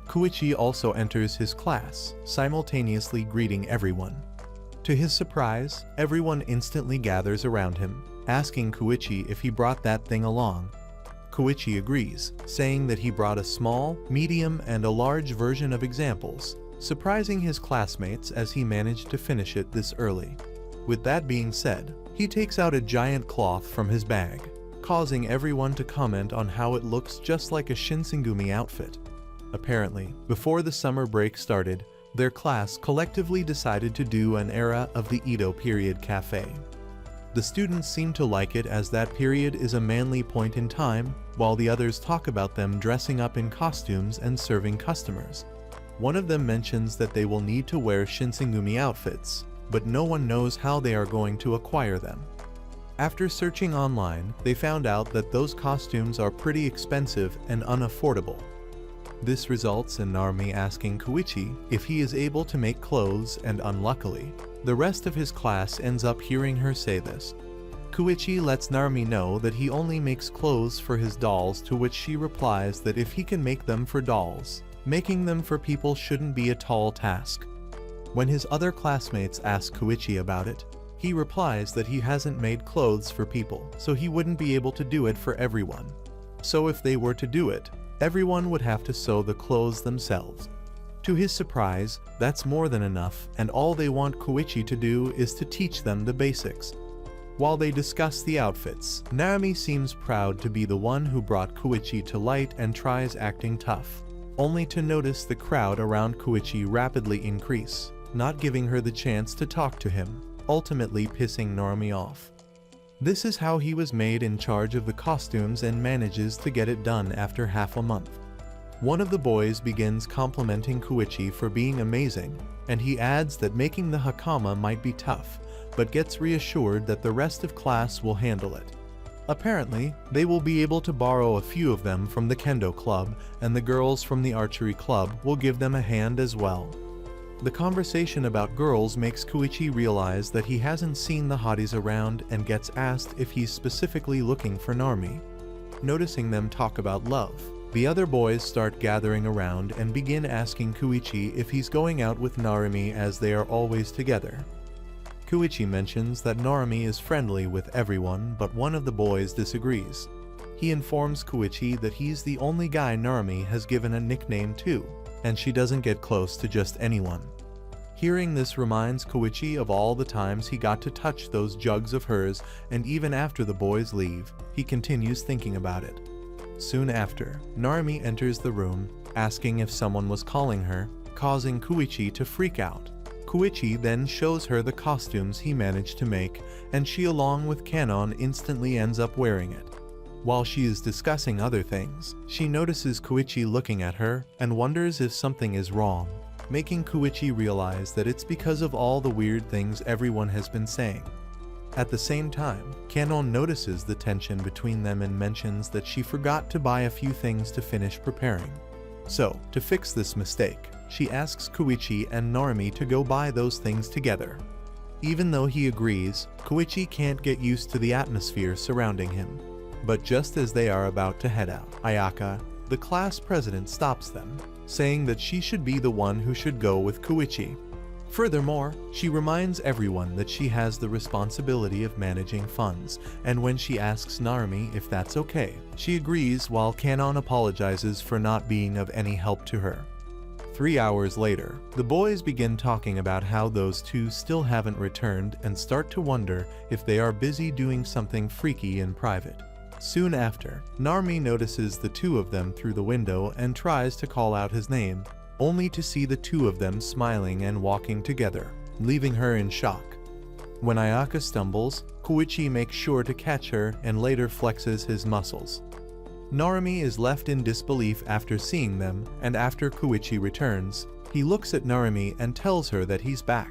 Koichi also enters his class, simultaneously greeting everyone. To his surprise, everyone instantly gathers around him, asking Koichi if he brought that thing along. Koichi agrees, saying that he brought a small, medium, and a large version of examples, surprising his classmates as he managed to finish it this early. With that being said, he takes out a giant cloth from his bag, causing everyone to comment on how it looks just like a shinsengumi outfit. Apparently, before the summer break started, their class collectively decided to do an era of the Edo period cafe. The students seem to like it as that period is a manly point in time, while the others talk about them dressing up in costumes and serving customers. One of them mentions that they will need to wear shinsengumi outfits, but no one knows how they are going to acquire them. After searching online, they found out that those costumes are pretty expensive and unaffordable. This results in Narmi asking Koichi if he is able to make clothes, and unluckily, the rest of his class ends up hearing her say this. Koichi lets Narmi know that he only makes clothes for his dolls, to which she replies that if he can make them for dolls, making them for people shouldn't be a tall task. When his other classmates ask Koichi about it, he replies that he hasn't made clothes for people, so he wouldn't be able to do it for everyone. So if they were to do it, everyone would have to sew the clothes themselves. To his surprise, that's more than enough, and all they want Koichi to do is to teach them the basics. While they discuss the outfits, Narmi seems proud to be the one who brought Koichi to light and tries acting tough, only to notice the crowd around Koichi rapidly increase, not giving her the chance to talk to him, ultimately pissing Narmi off. This is how he was made in charge of the costumes and manages to get it done after half a month. One of the boys begins complimenting Koichi for being amazing, and he adds that making the hakama might be tough, but gets reassured that the rest of class will handle it. Apparently, they will be able to borrow a few of them from the kendo club, and the girls from the archery club will give them a hand as well. The conversation about girls makes Koichi realize that he hasn't seen the hotties around, and gets asked if he's specifically looking for Narmi. Noticing them talk about love, the other boys start gathering around and begin asking Koichi if he's going out with Narumi, as they are always together. Koichi mentions that Narumi is friendly with everyone, but one of the boys disagrees. He informs Koichi that he's the only guy Narumi has given a nickname to, and she doesn't get close to just anyone. Hearing this reminds Koichi of all the times he got to touch those jugs of hers, and even after the boys leave, he continues thinking about it. Soon after, Narumi enters the room, asking if someone was calling her, causing Koichi to freak out. Koichi then shows her the costumes he managed to make, and she along with Kanon instantly ends up wearing it. While she is discussing other things, she notices Koichi looking at her and wonders if something is wrong, making Koichi realize that it's because of all the weird things everyone has been saying. At the same time, Kanon notices the tension between them and mentions that she forgot to buy a few things to finish preparing. So, to fix this mistake, she asks Koichi and Narumi to go buy those things together. Even though he agrees, Koichi can't get used to the atmosphere surrounding him. But just as they are about to head out, Ayaka, the class president, stops them, saying that she should be the one who should go with Koichi. Furthermore, she reminds everyone that she has the responsibility of managing funds, and when she asks Narumi if that's okay, she agrees while Kanon apologizes for not being of any help to her. 3 hours later, the boys begin talking about how those two still haven't returned and start to wonder if they are busy doing something freaky in private. Soon after, Narumi notices the two of them through the window and tries to call out his name, only to see the two of them smiling and walking together, leaving her in shock. When Ayaka stumbles, Koichi makes sure to catch her and later flexes his muscles. Narumi is left in disbelief after seeing them, and after Koichi returns, he looks at Narumi and tells her that he's back.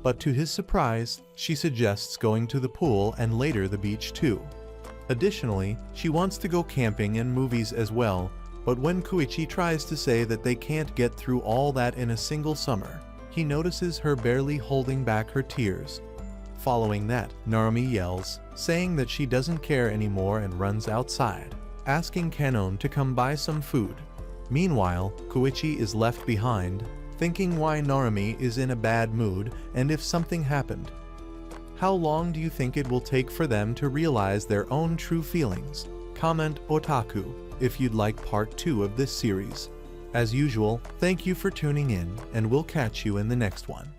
But to his surprise, she suggests going to the pool and later the beach too. Additionally, she wants to go camping and movies as well, but when Koichi tries to say that they can't get through all that in a single summer, he notices her barely holding back her tears. Following that, Narumi yells, saying that she doesn't care anymore and runs outside, asking Kanon to come buy some food. Meanwhile, Koichi is left behind, thinking why Narumi is in a bad mood and if something happened. How long do you think it will take for them to realize their own true feelings? Comment otaku if you'd like part 2 of this series. As usual, thank you for tuning in, and we'll catch you in the next one.